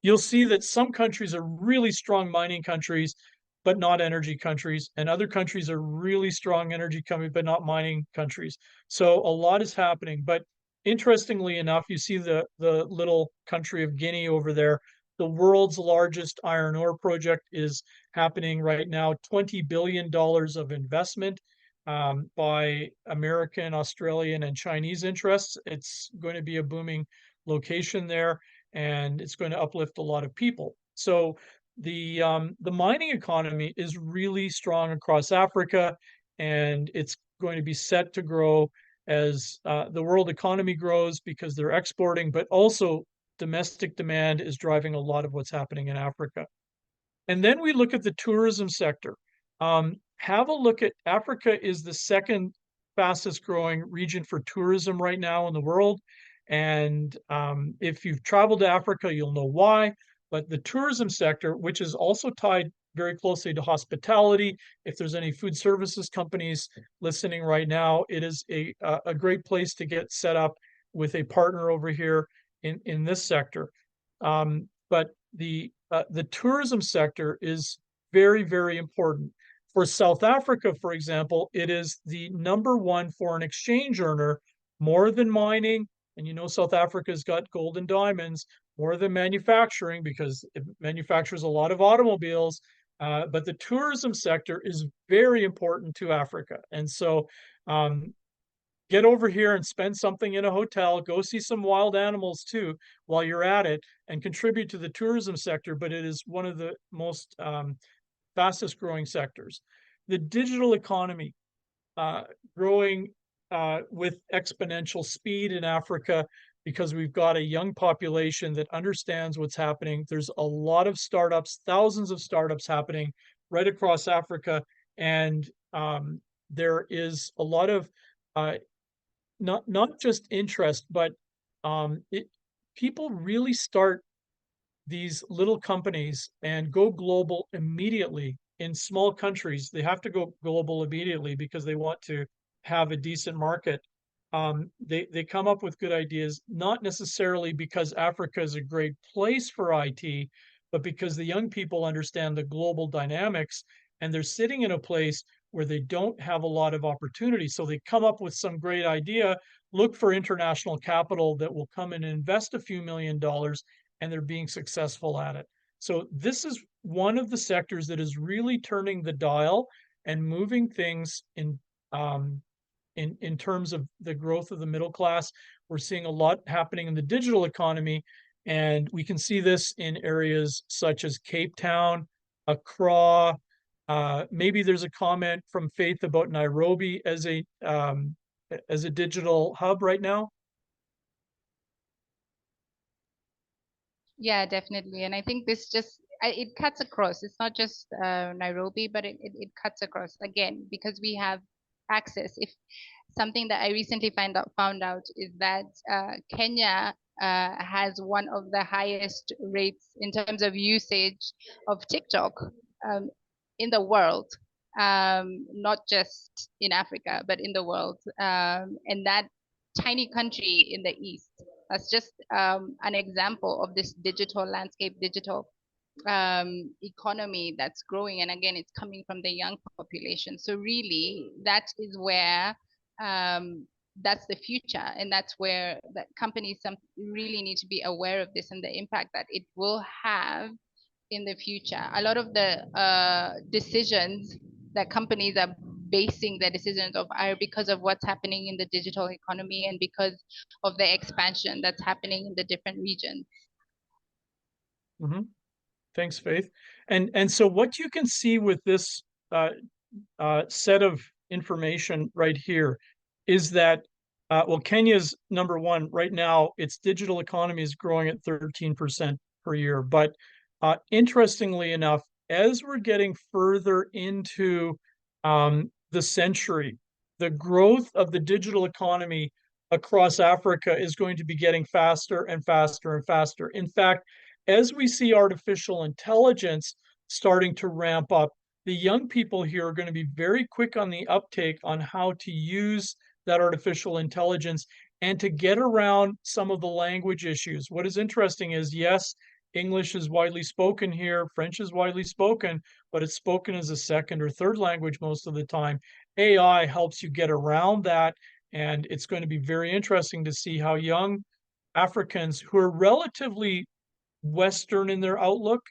You'll see that some countries are really strong mining countries, but not energy countries, and other countries are really strong energy countries, but not mining countries. So a lot is happening. But interestingly enough, you see the little country of Guinea over there. The world's largest iron ore project is happening right now, $20 billion of investment by American, Australian, and Chinese interests. It's going to be a booming location there, and it's going to uplift a lot of people. So the mining economy is really strong across Africa, and it's going to be set to grow as the world economy grows because they're exporting, but also domestic demand is driving a lot of what's happening in Africa. And then we look at the tourism sector. Have a look at Africa is the second fastest growing region for tourism right now in the world. And if you've traveled to Africa, you'll know why. But the tourism sector, which is also tied very closely to hospitality, if there's any food services companies listening right now, it is a great place to get set up with a partner over here in this sector. But the tourism sector is very, very important. For South Africa, for example, it is the #1 foreign exchange earner, more than mining. And you know, South Africa's got gold and diamonds, more than manufacturing because it manufactures a lot of automobiles. But the tourism sector is very important to Africa. And so get over here and spend something in a hotel, go see some wild animals too while you're at it, and contribute to the tourism sector. But it is one of the most fastest growing sectors. The digital economy growing with exponential speed in Africa because we've got a young population that understands what's happening. There's a lot of startups, thousands of startups happening right across Africa. And there is a lot of not just interest, but people really start these little companies and go global immediately. In small countries, they have to go global immediately because they want to have a decent market. They come up with good ideas, not necessarily because Africa is a great place for IT, but because the young people understand the global dynamics, and they're sitting in a place where they don't have a lot of opportunity. So they come up with some great idea, look for international capital that will come and invest a few $1,000,000, and they're being successful at it. So this is one of the sectors that is really turning the dial and moving things in terms of the growth of the middle class. We're seeing a lot happening in the digital economy, and we can see this in areas such as Cape Town, Accra. Maybe there's a comment from Faith about Nairobi as a as a digital hub right now? Yeah, definitely. And I think this just it cuts across. It's not just Nairobi, but it cuts across again because we have access. If something that I recently found out is that Kenya has one of the highest rates in terms of usage of TikTok um, in the world, not just in Africa, but in the world. And that tiny country in the east. That's just an example of this digital landscape, digital economy that's growing. And again, it's coming from the young population. So really, that is where that's the future, and that's where that companies really need to be aware of this and the impact that it will have in the future. A lot of the decisions that companies are basing their decisions of are because of what's happening in the digital economy and because of the expansion that's happening in the different regions. Mm-hmm. Thanks, Faith. And so what you can see with this set of information right here is that well, Kenya's number one right now. Its digital economy is growing at 13% per year. But interestingly enough, as we're getting further into the century, the growth of the digital economy across Africa is going to be getting faster and faster and faster. In fact, as we see artificial intelligence starting to ramp up, the young people here are going to be very quick on the uptake on how to use that artificial intelligence and to get around some of the language issues. What is interesting is, yes, English is widely spoken here, French is widely spoken, but it's spoken as a second or third language most of the time. AI helps you get around that, and it's going to be very interesting to see how young Africans who are relatively Western in their outlook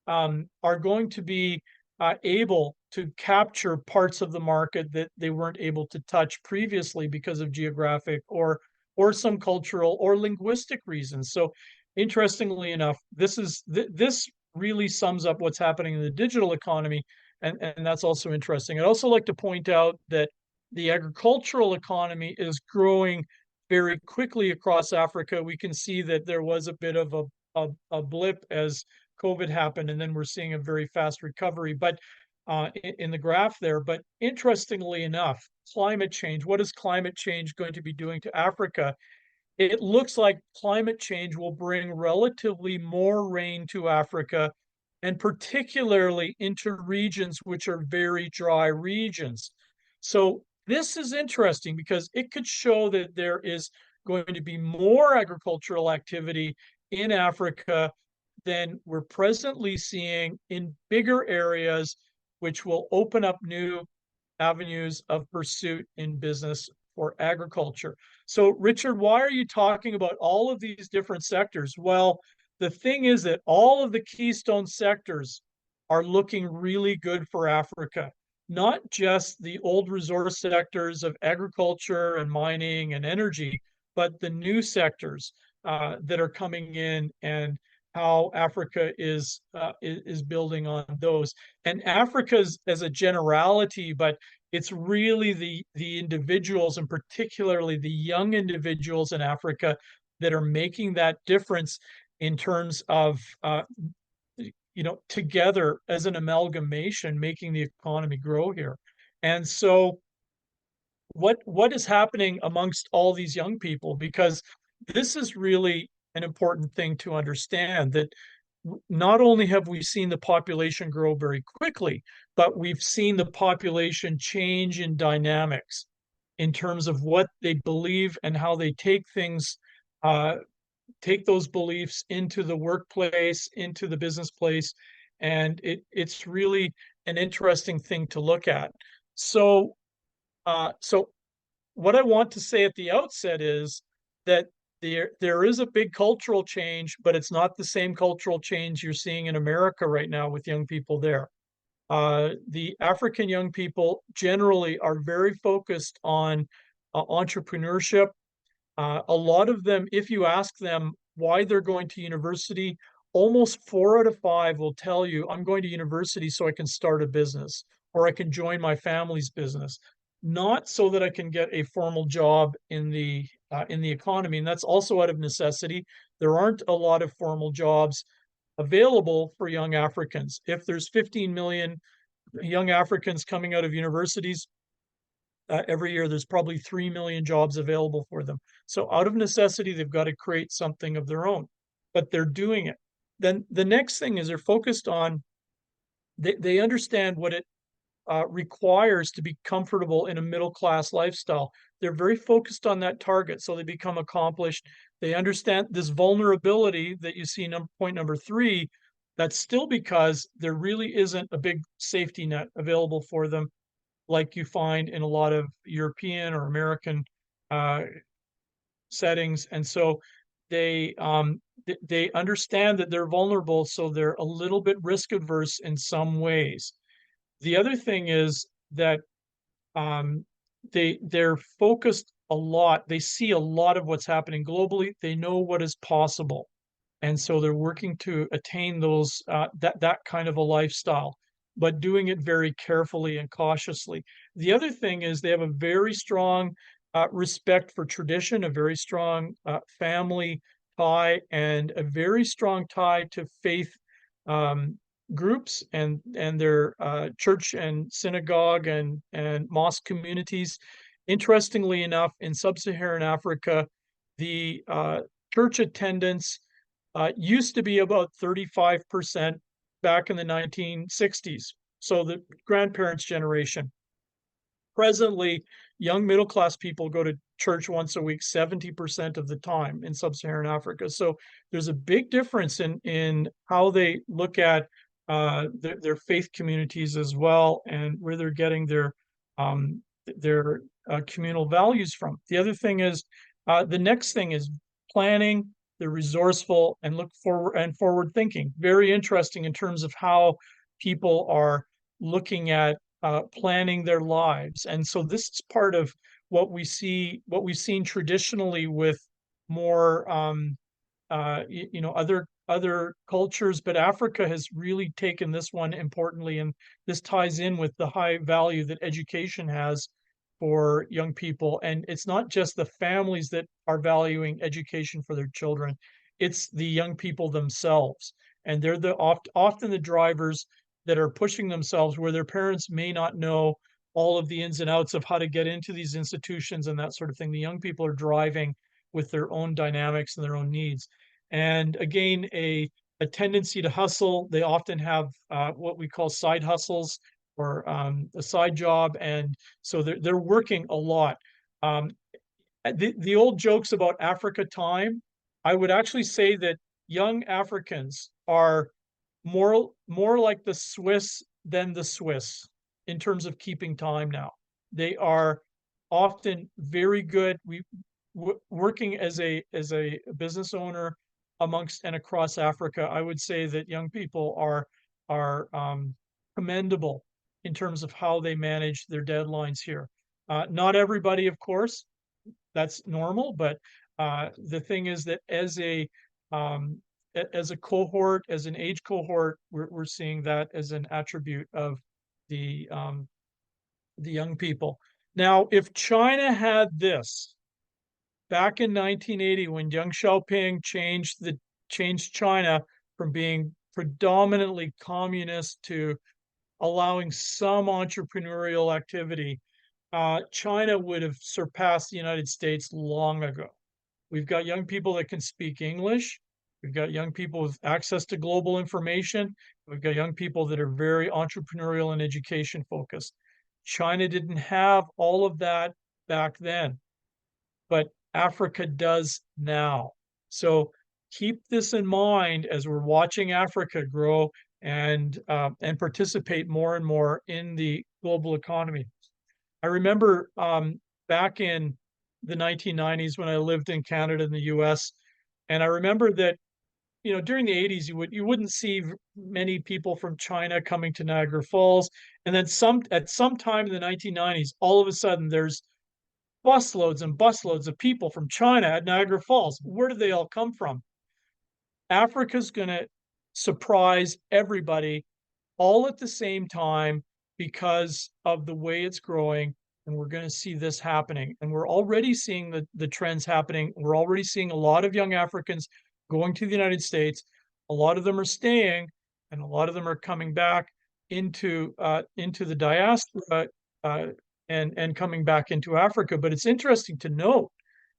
are going to be able to capture parts of the market that they weren't able to touch previously because of geographic or some cultural or linguistic reasons. So, interestingly enough, this really sums up what's happening in the digital economy, and that's also interesting. I'd also like to point out that the agricultural economy is growing very quickly across Africa. We can see that there was a bit of a blip as COVID happened, and then we're seeing a very fast recovery. But in the graph there, but interestingly enough, climate change, what is climate change going to be doing to Africa? It looks like climate change will bring relatively more rain to Africa, and particularly into regions which are very dry regions. So this is interesting because it could show that there is going to be more agricultural activity in Africa than we're presently seeing in bigger areas, which will open up new avenues of pursuit in business for agriculture. So, Richard, why are you talking about all of these different sectors? Well, the thing is that all of the keystone sectors are looking really good for Africa, not just the old resource sectors of agriculture and mining and energy, but the new sectors that are coming in and how Africa is building on those. And Africa's as a generality, but it's really the individuals and particularly the young individuals in Africa that are making that difference in terms of together as an amalgamation, making the economy grow here. And so what is happening amongst all these young people? Because this is really an important thing to understand, that not only have we seen the population grow very quickly, but we've seen the population change in dynamics in terms of what they believe and how they take things, take those beliefs into the workplace, into the business place. And it's really an interesting thing to look at. So, so what I want to say at the outset is that there is a big cultural change, but it's not the same cultural change you're seeing in America right now with young people there. The African young people generally are very focused on entrepreneurship. A lot of them, if you ask them why they're going to university, almost 4 out of 5 will tell you, I'm going to university so I can start a business or I can join my family's business. not so that I can get a formal job in the economy, and that's also out of necessity. There aren't a lot of formal jobs available for young Africans. If there's 15 million young Africans coming out of universities every year, there's probably 3 million jobs available for them. So out of necessity, they've got to create something of their own, but they're doing it. Then the next thing is they're focused on, they understand what it requires to be comfortable in a middle class lifestyle. They're very focused on that target, so they become accomplished. They understand this vulnerability that you see point number 3. That's still because there really isn't a big safety net available for them, like you find in a lot of European or American settings. And so they understand that they're vulnerable, so they're a little bit risk adverse in some ways. The other thing is that they're focused a lot. They see a lot of what's happening globally. They know what is possible, and so they're working to attain those that kind of a lifestyle, but doing it very carefully and cautiously. The other thing is they have a very strong respect for tradition, a very strong family tie, and a very strong tie to faith groups and their church and synagogue and mosque communities. Interestingly enough, in sub-Saharan Africa, the church attendance used to be about 35% back in the 1960s. So the grandparents' generation. Presently, young middle class people go to church once a week 70% of the time in sub-Saharan Africa. So there's a big difference in how they look at their faith communities as well, and where they're getting their communal values from. The other thing is, the next thing is planning. They're resourceful and look forward and forward thinking. Very interesting in terms of how people are looking at planning their lives. And so this is part of what we see, what we've seen traditionally with more other cultures, but Africa has really taken this one importantly, and this ties in with the high value that education has for young people. And it's not just the families that are valuing education for their children, it's the young people themselves, and they're often the drivers that are pushing themselves where their parents may not know all of the ins and outs of how to get into these institutions and that sort of thing. The young people are driving with their own dynamics and their own needs. And again, a tendency to hustle. They often have what we call side hustles or a side job. And so they're working a lot. The old jokes about Africa time, I would actually say that young Africans are more like the Swiss than the Swiss in terms of keeping time now. They are often very good. Working as a business owner amongst and across Africa, I would say that young people are commendable in terms of how they manage their deadlines here. Not everybody, of course, that's normal, but the thing is that as a cohort, as an age cohort, we're seeing that as an attribute of the young people. Now, if China had this back in 1980, when Deng Xiaoping changed China from being predominantly communist to allowing some entrepreneurial activity, China would have surpassed the United States long ago. We've got young people that can speak English. We've got young people with access to global information. We've got young people that are very entrepreneurial and education focused. China didn't have all of that back then, but Africa does now. So keep this in mind as we're watching Africa grow and participate more and more in the global economy. I remember back in the 1990s when I lived in Canada and the US, and I remember that during the 80s you wouldn't see many people from China coming to Niagara Falls, and then at some time in the 1990s, all of a sudden there's busloads and busloads of people from China at Niagara Falls. Where do they all come from? Africa's going to surprise everybody all at the same time because of the way it's growing and we're going to see this happening. And we're already seeing the trends happening. We're already seeing a lot of young Africans going to the United States. A lot of them are staying, and a lot of them are coming back into the diaspora and coming back into Africa. But it's interesting to note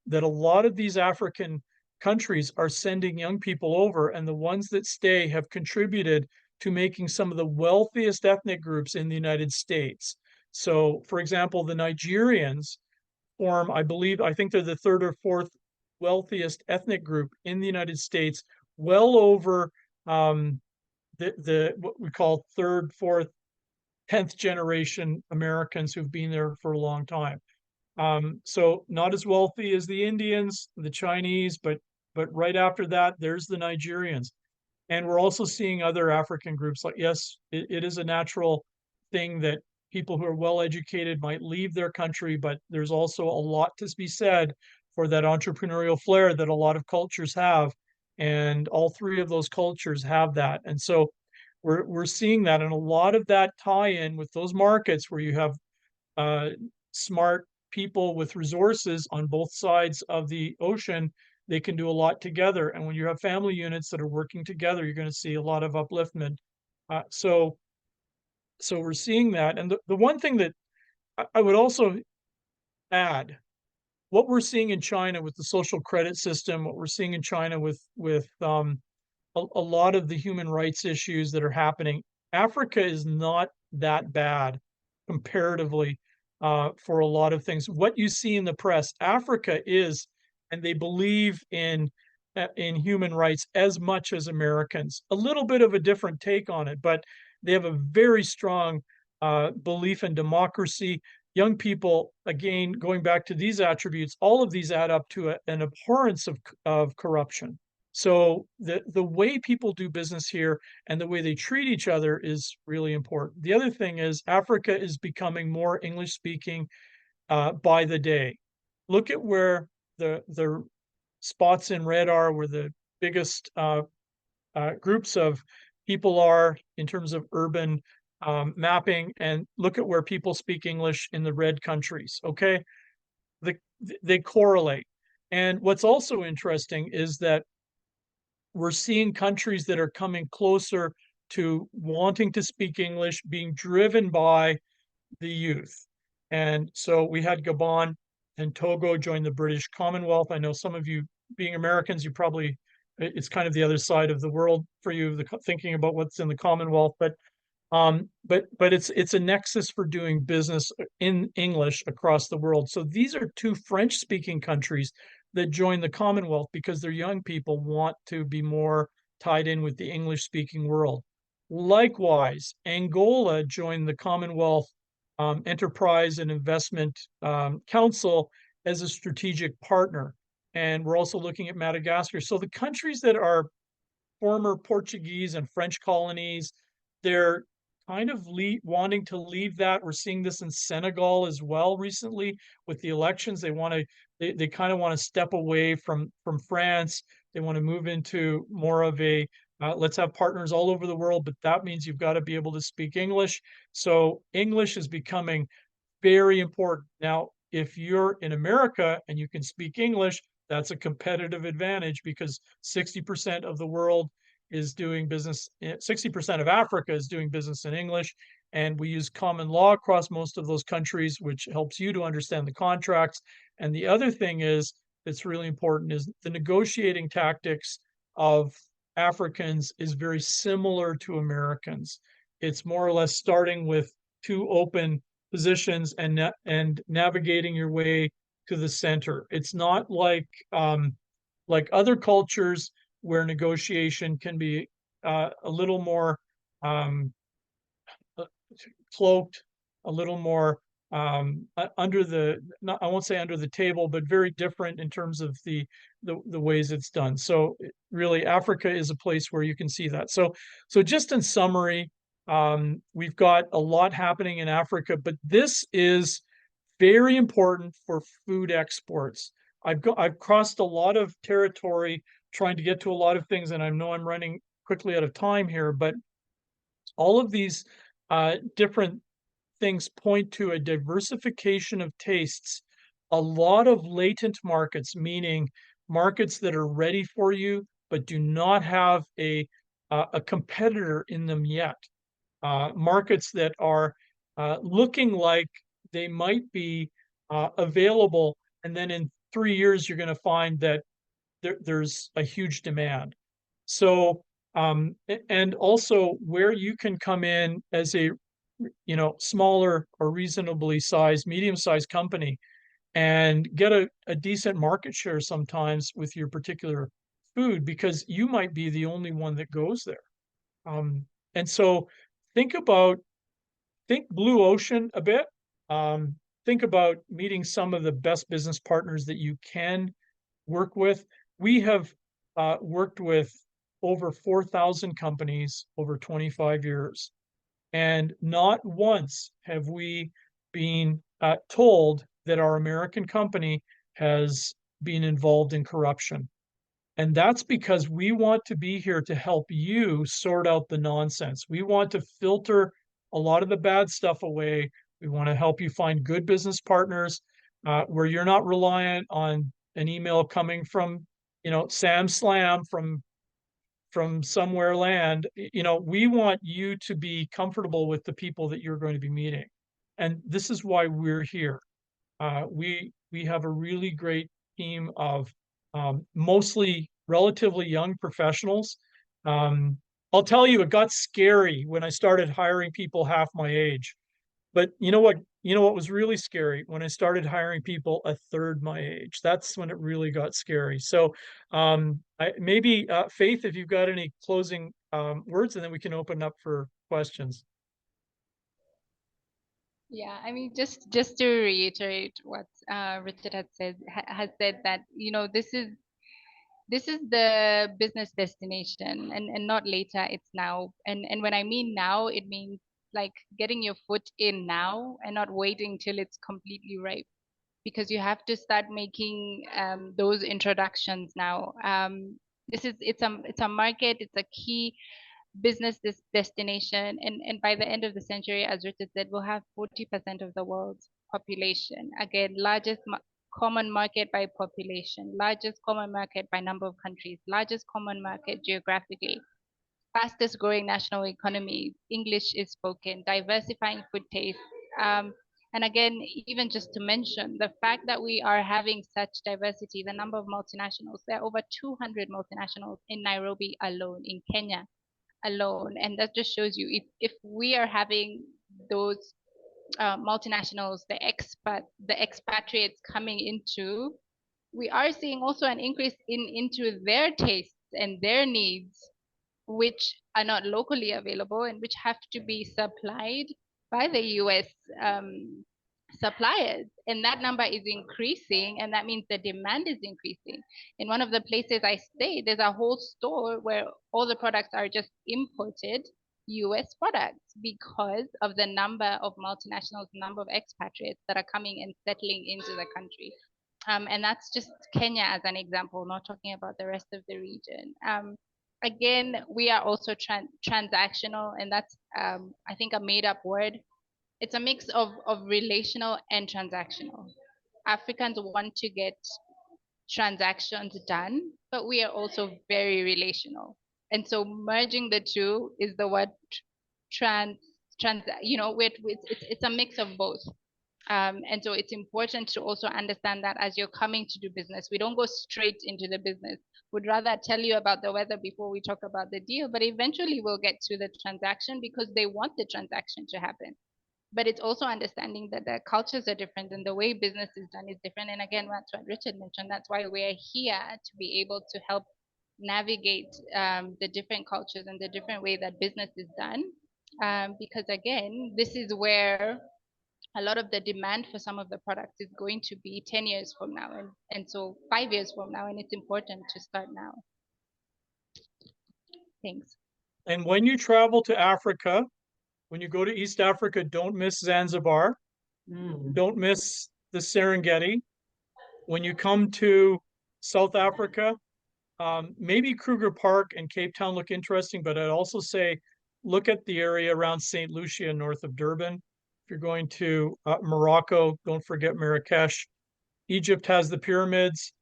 that a lot of these African countries are sending young people over, and the ones that stay have contributed to making some of the wealthiest ethnic groups in the United States. So, for example, the Nigerians form, I think they're the third or fourth wealthiest ethnic group in the United States, well over the what we call third, fourth, 10th generation Americans who've been there for a long time. So not as wealthy as the Indians, the Chinese, but right after that, there's the Nigerians. And we're also seeing other African groups. Like, yes, it is a natural thing that people who are well educated might leave their country, but there's also a lot to be said for that entrepreneurial flair that a lot of cultures have. And all three of those cultures have that. And so we're seeing that, and a lot of that tie-in with those markets where you have smart people with resources on both sides of the ocean. They can do a lot together. And when you have family units that are working together, you're going to see a lot of upliftment. So we're seeing that. And the one thing that I would also add, what we're seeing in China with the social credit system, what we're seeing in China with a lot of the human rights issues that are happening, Africa is not that bad comparatively for a lot of things. What you see in the press, Africa is, and they believe in human rights as much as Americans. A little bit of a different take on it, but they have a very strong belief in democracy. Young people, again, going back to these attributes, all of these add up to an abhorrence of corruption. So the way people do business here and the way they treat each other is really important. The other thing is Africa is becoming more English speaking by the day. Look at where the spots in red are, where the biggest groups of people are in terms of urban mapping, and look at where people speak English in the red countries. Okay, they correlate. And what's also interesting is that we're seeing countries that are coming closer to wanting to speak English being driven by the youth. And so we had Gabon and Togo join the British Commonwealth. I know some of you, being Americans, it's kind of the other side of the world for you, thinking about what's in the Commonwealth. But it's a nexus for doing business in English across the world. So these are two French-speaking countries that join the Commonwealth because their young people want to be more tied in with the English-speaking world. Likewise, Angola joined the Commonwealth Enterprise and Investment Council as a strategic partner. And we're also looking at Madagascar. So the countries that are former Portuguese and French colonies, they're kind of wanting to leave that. We're seeing this in Senegal as well recently with the elections. They kind of want to step away from France. They want to move into more of a let's have partners all over the world, but that means you've got to be able to speak English. So English is becoming very important. Now, if you're in America and you can speak English, that's a competitive advantage because 60% of the world is doing business, 60% of Africa is doing business in English, and we use common law across most of those countries, which helps you to understand the contracts. And the other thing that's really important is the negotiating tactics of Africans is very similar to Americans. It's more or less starting with two open positions and navigating your way to the center. It's not like other cultures where negotiation can be a little more cloaked, a little more under the, not, I won't say under the table, but very different in terms of the ways it's done. So really, Africa is a place where you can see that. So just in summary, we've got a lot happening in Africa, but this is very important for food exports. I've crossed a lot of territory trying to get to a lot of things, and I know I'm running quickly out of time here, but all of these different things point to a diversification of tastes, a lot of latent markets, meaning markets that are ready for you, but do not have a competitor in them yet. Markets that are looking like they might be available, and then in 3 years, you're going to find that there's a huge demand. So, and also where you can come in as a, smaller or reasonably sized, medium-sized company and get a decent market share sometimes with your particular food because you might be the only one that goes there. And so think blue ocean a bit. Think about meeting some of the best business partners that you can work with. We have worked with over 4,000 companies over 25 years. And not once have we been told that our American company has been involved in corruption. And that's because we want to be here to help you sort out the nonsense. We want to filter a lot of the bad stuff away. We want to help you find good business partners where you're not reliant on an email coming from, Sam Slam from somewhere land. We want you to be comfortable with the people that you're going to be meeting. And this is why we're here. We have a really great team of mostly relatively young professionals. I'll tell you, it got scary when I started hiring people half my age. But you know what? Was really scary when I started hiring people a third my age. That's when it really got scary. So maybe Faith, if you've got any closing words, and then we can open up for questions. Yeah, I mean, just to reiterate what Richard has said that this is the business destination, and not later. It's now, and when I mean now, it means like getting your foot in now and not waiting till it's completely ripe, because you have to start making those introductions now. It's a market, it's a key business destination, and by the end of the century, as Richard said, we'll have 40% of the world's population. Again, largest common market by population, largest common market by number of countries, largest common market geographically, fastest growing national economy, English is spoken, diversifying food taste. And again, even just to mention the fact that we are having such diversity, the number of multinationals, there are over 200 multinationals in Nairobi alone, in Kenya alone. And that just shows you if we are having those multinationals, the expatriates coming into, we are seeing also an increase into their tastes and their needs, which are not locally available and which have to be supplied by the US suppliers. And that number is increasing, and that means the demand is increasing. In one of the places I stay, there's a whole store where all the products are just imported US products because of the number of multinationals, number of expatriates that are coming and settling into the country. And that's just Kenya as an example, not talking about the rest of the region. Again, we are also transactional, and that's, I think, a made up word. It's a mix of relational and transactional. Africans want to get transactions done, but we are also very relational. And so merging the two is the word it's a mix of both. And so it's important to also understand that as you're coming to do business, we don't go straight into the business. We'd rather tell you about the weather before we talk about the deal, but eventually we'll get to the transaction because they want the transaction to happen. But it's also understanding that the cultures are different and the way business is done is different. And again, that's what Richard mentioned. That's why we're here, to be able to help navigate the different cultures and the different way that business is done. Because again, this is where a lot of the demand for some of the products is going to be 10 years from now, and so 5 years from now, and it's important to start now. Thanks. And when you travel to Africa, when you go to East Africa, don't miss Zanzibar. Don't miss the Serengeti. When you come to South Africa, maybe Kruger Park and Cape Town look interesting, but I'd also say look at the area around St. Lucia north of Durban. If you're going to Morocco, don't forget Marrakesh. Egypt has the pyramids.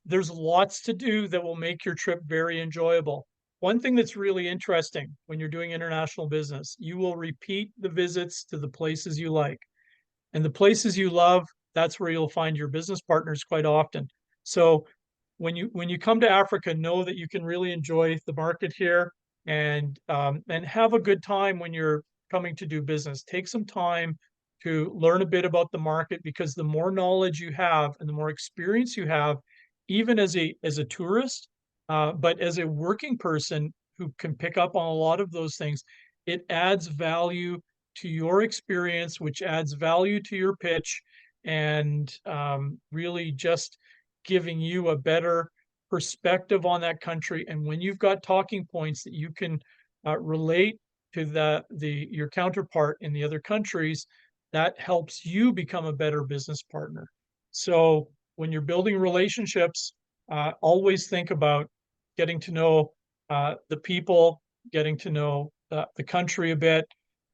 There's lots to do that will make your trip very enjoyable. One thing that's really interesting when you're doing international business, you will repeat the visits to the places you like. And the places you love, that's where you'll find your business partners quite often. So when you come to Africa, know that you can really enjoy the market here and have a good time when you're coming to do business. Take some time to learn a bit about the market, because the more knowledge you have and the more experience you have, even as a tourist, but as a working person who can pick up on a lot of those things, it adds value to your experience, which adds value to your pitch, and really just giving you a better perspective on that country. And when you've got talking points that you can relate to your counterpart in the other countries, that helps you become a better business partner. So when you're building relationships, always think about getting to know the people, getting to know the country a bit.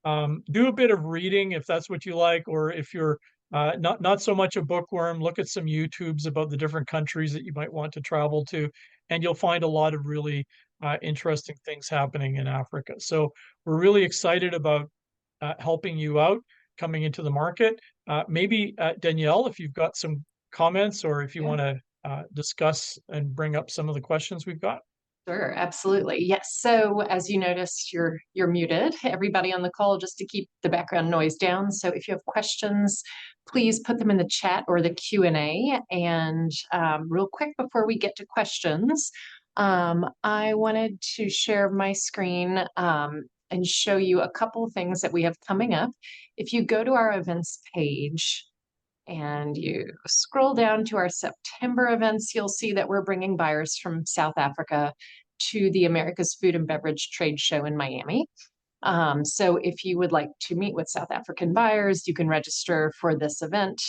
Do a bit of reading if that's what you like, or if you're not so much a bookworm, look at some YouTubes about the different countries that you might want to travel to, and you'll find a lot of really interesting things happening in Africa. So we're really excited about helping you out coming into the market. Maybe Danielle, if you've got some comments, or if you want to discuss and bring up some of the questions we've got. Sure, absolutely. Yes. So as you noticed, you're muted, everybody on the call, just to keep the background noise down. So if you have questions, please put them in the chat or the Q&A. And real quick before we get to questions, I wanted to share my screen and show you a couple things that we have coming up. If you go to our events page and you scroll down to our September events, you'll see that we're bringing buyers from South Africa to the America's Food and Beverage Trade Show in Miami. So if you would like to meet with South African buyers, you can register for this event.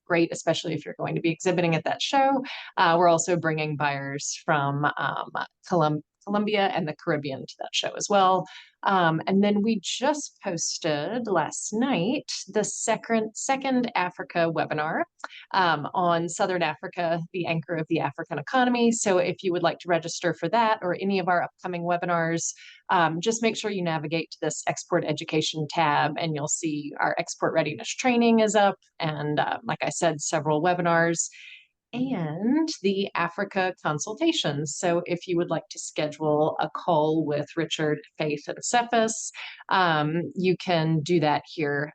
Great, especially if you're going to be exhibiting at that show. We're also bringing buyers from Colombia and the Caribbean to that show as well. And then we just posted last night the second Africa webinar on Southern Africa, the anchor of the African economy. So if you would like to register for that or any of our upcoming webinars, just make sure you navigate to this export education tab, and you'll see our export readiness training is up. And like I said, several webinars and the Africa consultations. So if you would like to schedule a call with Richard, Faith, and Cephas, you can do that here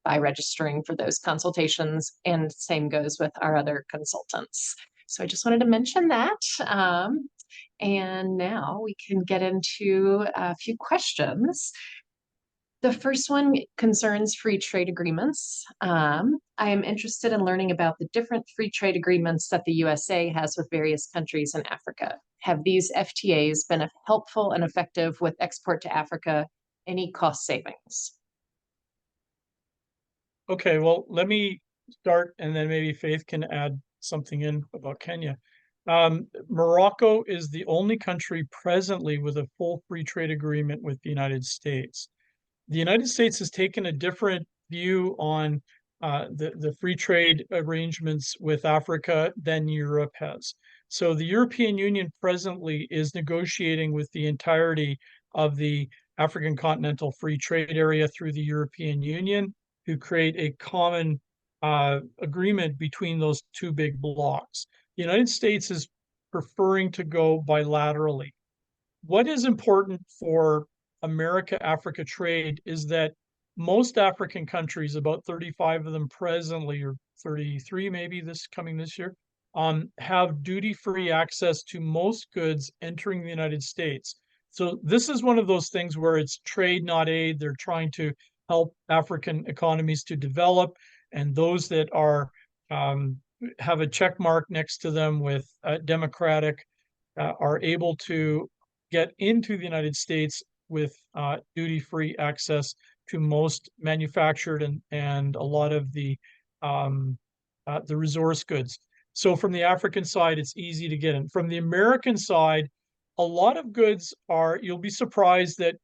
by registering for those consultations, and same goes with our other consultants. So I just wanted to mention that. And now we can get into a few questions. The first one concerns free trade agreements. I am interested in learning about the different free trade agreements that the USA has with various countries in Africa. Have these FTAs been helpful and effective with export to Africa? Any cost savings? Okay, well, let me start, and then maybe Faith can add something in about Kenya. Morocco is the only country presently with a full free trade agreement with the United States. The United States has taken a different view on the free trade arrangements with Africa than Europe has. So the European Union presently is negotiating with the entirety of the African Continental Free Trade Area through the European Union to create a common agreement between those two big blocs. The United States is preferring to go bilaterally. What is important for America-Africa trade is that most African countries, about 35 of them presently, or 33 maybe this year, have duty-free access to most goods entering the United States. So this is one of those things where it's trade, not aid. They're trying to help African economies to develop, and those that are have a check mark next to them with democratic are able to get into the United States with duty-free access to most manufactured and a lot of the resource goods. So from the African side, it's easy to get in. From the American side, a lot of goods are, you'll be surprised that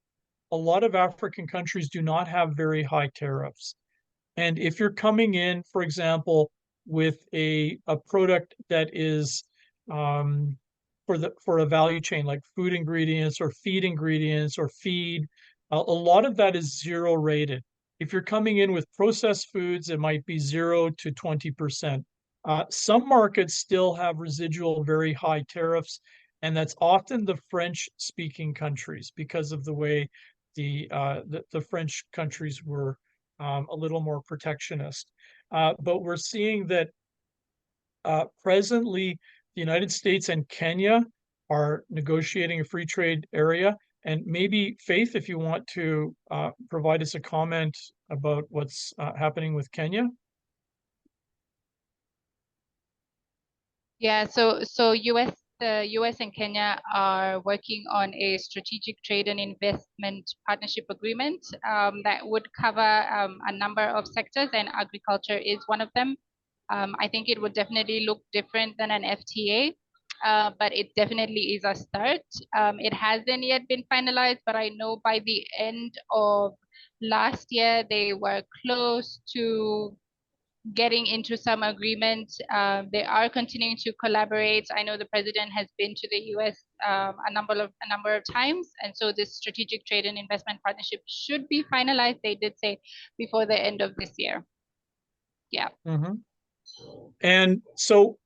a lot of African countries do not have very high tariffs. And if you're coming in, for example, with a product that is for a value chain like food ingredients or feed, a lot of that is zero rated. If you're coming in with processed foods, it might be 0 to 20%. Some markets still have residual very high tariffs, and that's often the French-speaking countries because of the way the French countries were a little more protectionist. But we're seeing that presently the United States and Kenya are negotiating a free trade area. And maybe, Faith, if you want to provide us a comment about what's happening with Kenya. Yeah, so the US and Kenya are working on a strategic trade and investment partnership agreement that would cover a number of sectors, and agriculture is one of them. I think it would definitely look different than an FTA, but it definitely is a start. It hasn't yet been finalized, but I know by the end of last year, they were close to getting into some agreement. They are continuing to collaborate. I know the president has been to the US a number of times, and so this strategic trade and investment partnership should be finalized, they did say, before the end of this year. Yeah. Mm-hmm. And so,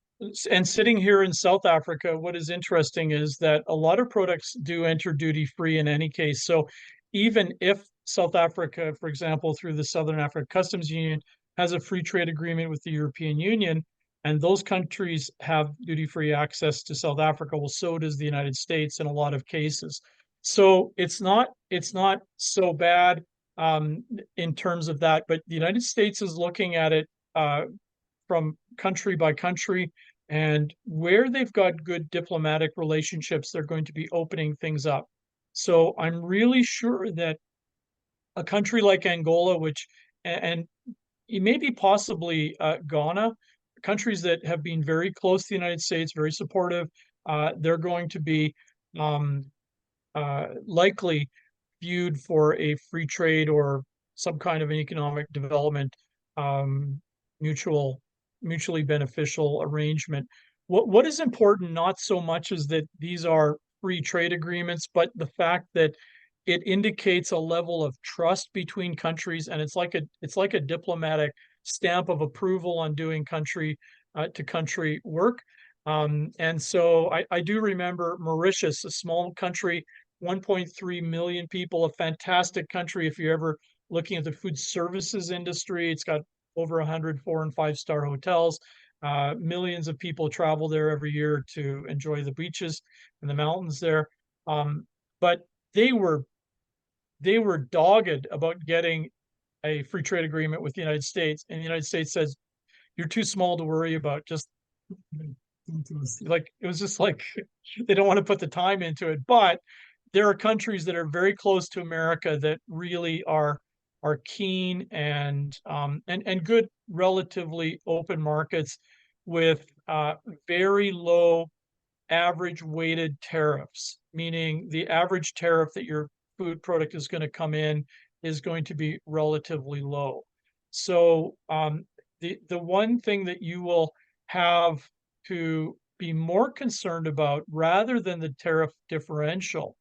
and sitting here in South Africa, what is interesting is that a lot of products do enter duty free in any case. So even if South Africa, for example, through the Southern Africa Customs Union, has a free trade agreement with the European Union, and those countries have duty-free access to South Africa, well, so does the United States in a lot of cases. So it's not so bad in terms of that, but the United States is looking at it from country by country, and where they've got good diplomatic relationships, they're going to be opening things up. So I'm really sure that a country like Angola, which and maybe possibly Ghana, countries that have been very close to the United States, very supportive, they're going to be likely viewed for a free trade or some kind of an economic development mutually beneficial arrangement. What is important, not so much is that these are free trade agreements, but the fact that it indicates a level of trust between countries, and it's like a diplomatic stamp of approval on doing country to country work. And so I do remember Mauritius, a small country, 1.3 million people, a fantastic country. If you're ever looking at the food services industry, it's got over 100 4- and 5-star hotels. Millions of people travel there every year to enjoy the beaches and the mountains there. But they were dogged about getting a free trade agreement with the United States, and the United States says, "You're too small to worry about. Just like it was just like they don't want to put the time into it." But there are countries that are very close to America that really are keen and good, relatively open markets with very low average weighted tariffs, meaning the average tariff that your food product is going to come in is going to be relatively low. So the one thing that you will have to be more concerned about, rather than the tariff differential,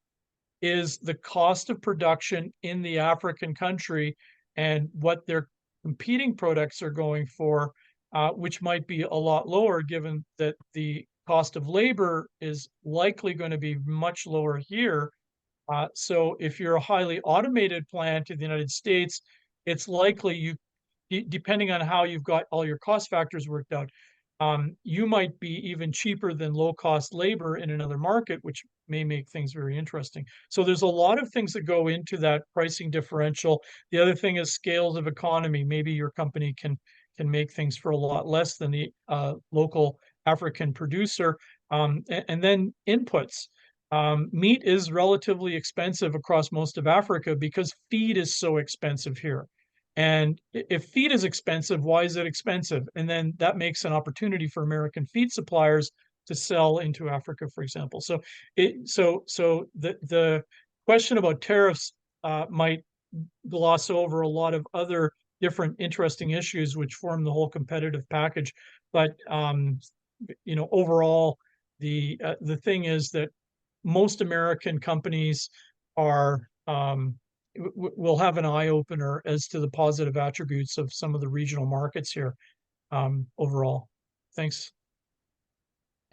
is the cost of production in the African country and what their competing products are going for, which might be a lot lower, given that the cost of labor is likely going to be much lower here. So if you're a highly automated plant in the United States, it's likely depending on how you've got all your cost factors worked out, you might be even cheaper than low-cost labor in another market, which may make things very interesting. So there's a lot of things that go into that pricing differential. The other thing is scales of economy. Maybe your company can make things for a lot less than the local African producer. And then inputs. Meat is relatively expensive across most of Africa because feed is so expensive here. And if feed is expensive, why is it expensive? And then that makes an opportunity for American feed suppliers to sell into Africa, for example. So the question about tariffs might gloss over a lot of other different interesting issues which form the whole competitive package. But overall, the thing is that most American companies are will have an eye opener as to the positive attributes of some of the regional markets here overall. Thanks.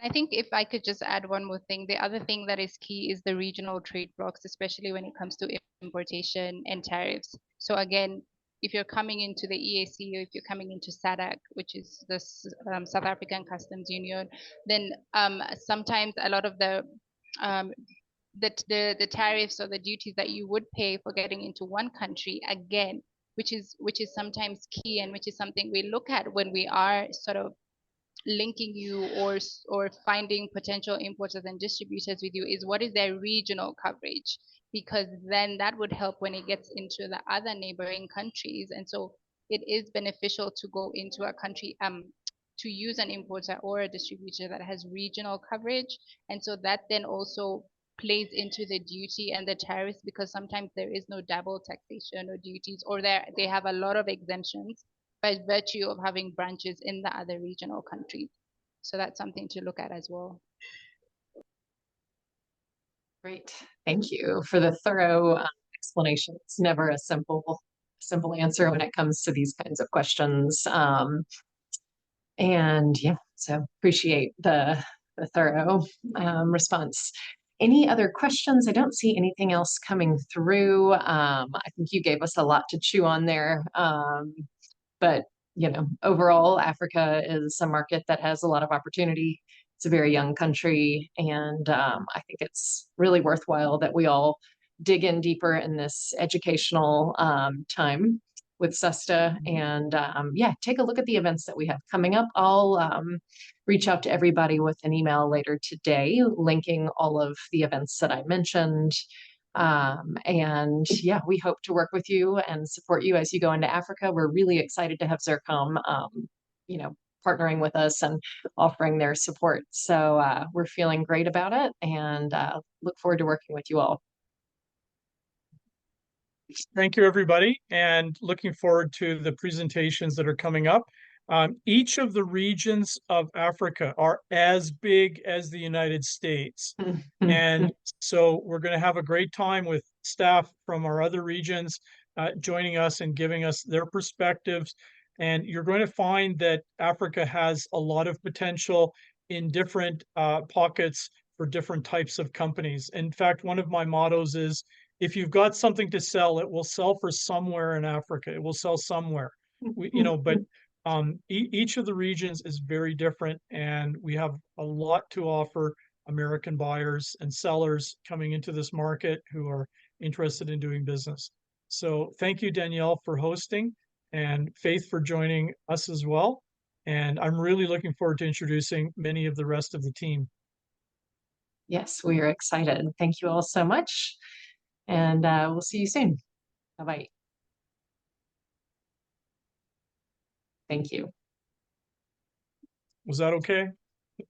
I think if I could just add one more thing, the other thing that is key is the regional trade blocks, especially when it comes to importation and tariffs. So again, if you're coming into the EAC or if you're coming into SADC, which is the South African Customs Union, then sometimes a lot of the tariffs or the duties that you would pay for getting into one country, again, which is sometimes key, and which is something we look at when we are sort of linking you or finding potential importers and distributors with you, is what is their regional coverage, because then that would help when it gets into the other neighboring countries. And so it is beneficial to go into a country to use an importer or a distributor that has regional coverage. And so that then also plays into the duty and the tariffs, because sometimes there is no double taxation or duties, or they have a lot of exemptions by virtue of having branches in the other regional countries. So that's something to look at as well. Great. Thank you for the thorough explanation. It's never a simple answer when it comes to these kinds of questions. And yeah, so appreciate the thorough response. Any other questions? I don't see anything else coming through. I think you gave us a lot to chew on there. But overall, Africa is a market that has a lot of opportunity. It's a very young country, and I think it's really worthwhile that we all dig in deeper in this educational time with SESTA, and take a look at the events that we have coming up. I'll reach out to everybody with an email later today, linking all of the events that I mentioned. And yeah, we hope to work with you and support you as you go into Africa. We're really excited to have Zircom, partnering with us and offering their support. So we're feeling great about it, and look forward to working with you all. Thank you, everybody, and looking forward to the presentations that are coming up. Each of the regions of Africa are as big as the United States. And so we're going to have a great time with staff from our other regions joining us and giving us their perspectives. And you're going to find that Africa has a lot of potential in different pockets for different types of companies. In fact, one of my mottos is, if you've got something to sell, it will sell for somewhere in Africa. It will sell somewhere. But each of the regions is very different, and we have a lot to offer American buyers and sellers coming into this market who are interested in doing business. So thank you, Danielle, for hosting, and Faith for joining us as well. And I'm really looking forward to introducing many of the rest of the team. Yes, we are excited. Thank you all so much. And we'll see you soon. Bye-bye. Thank you. Was that okay?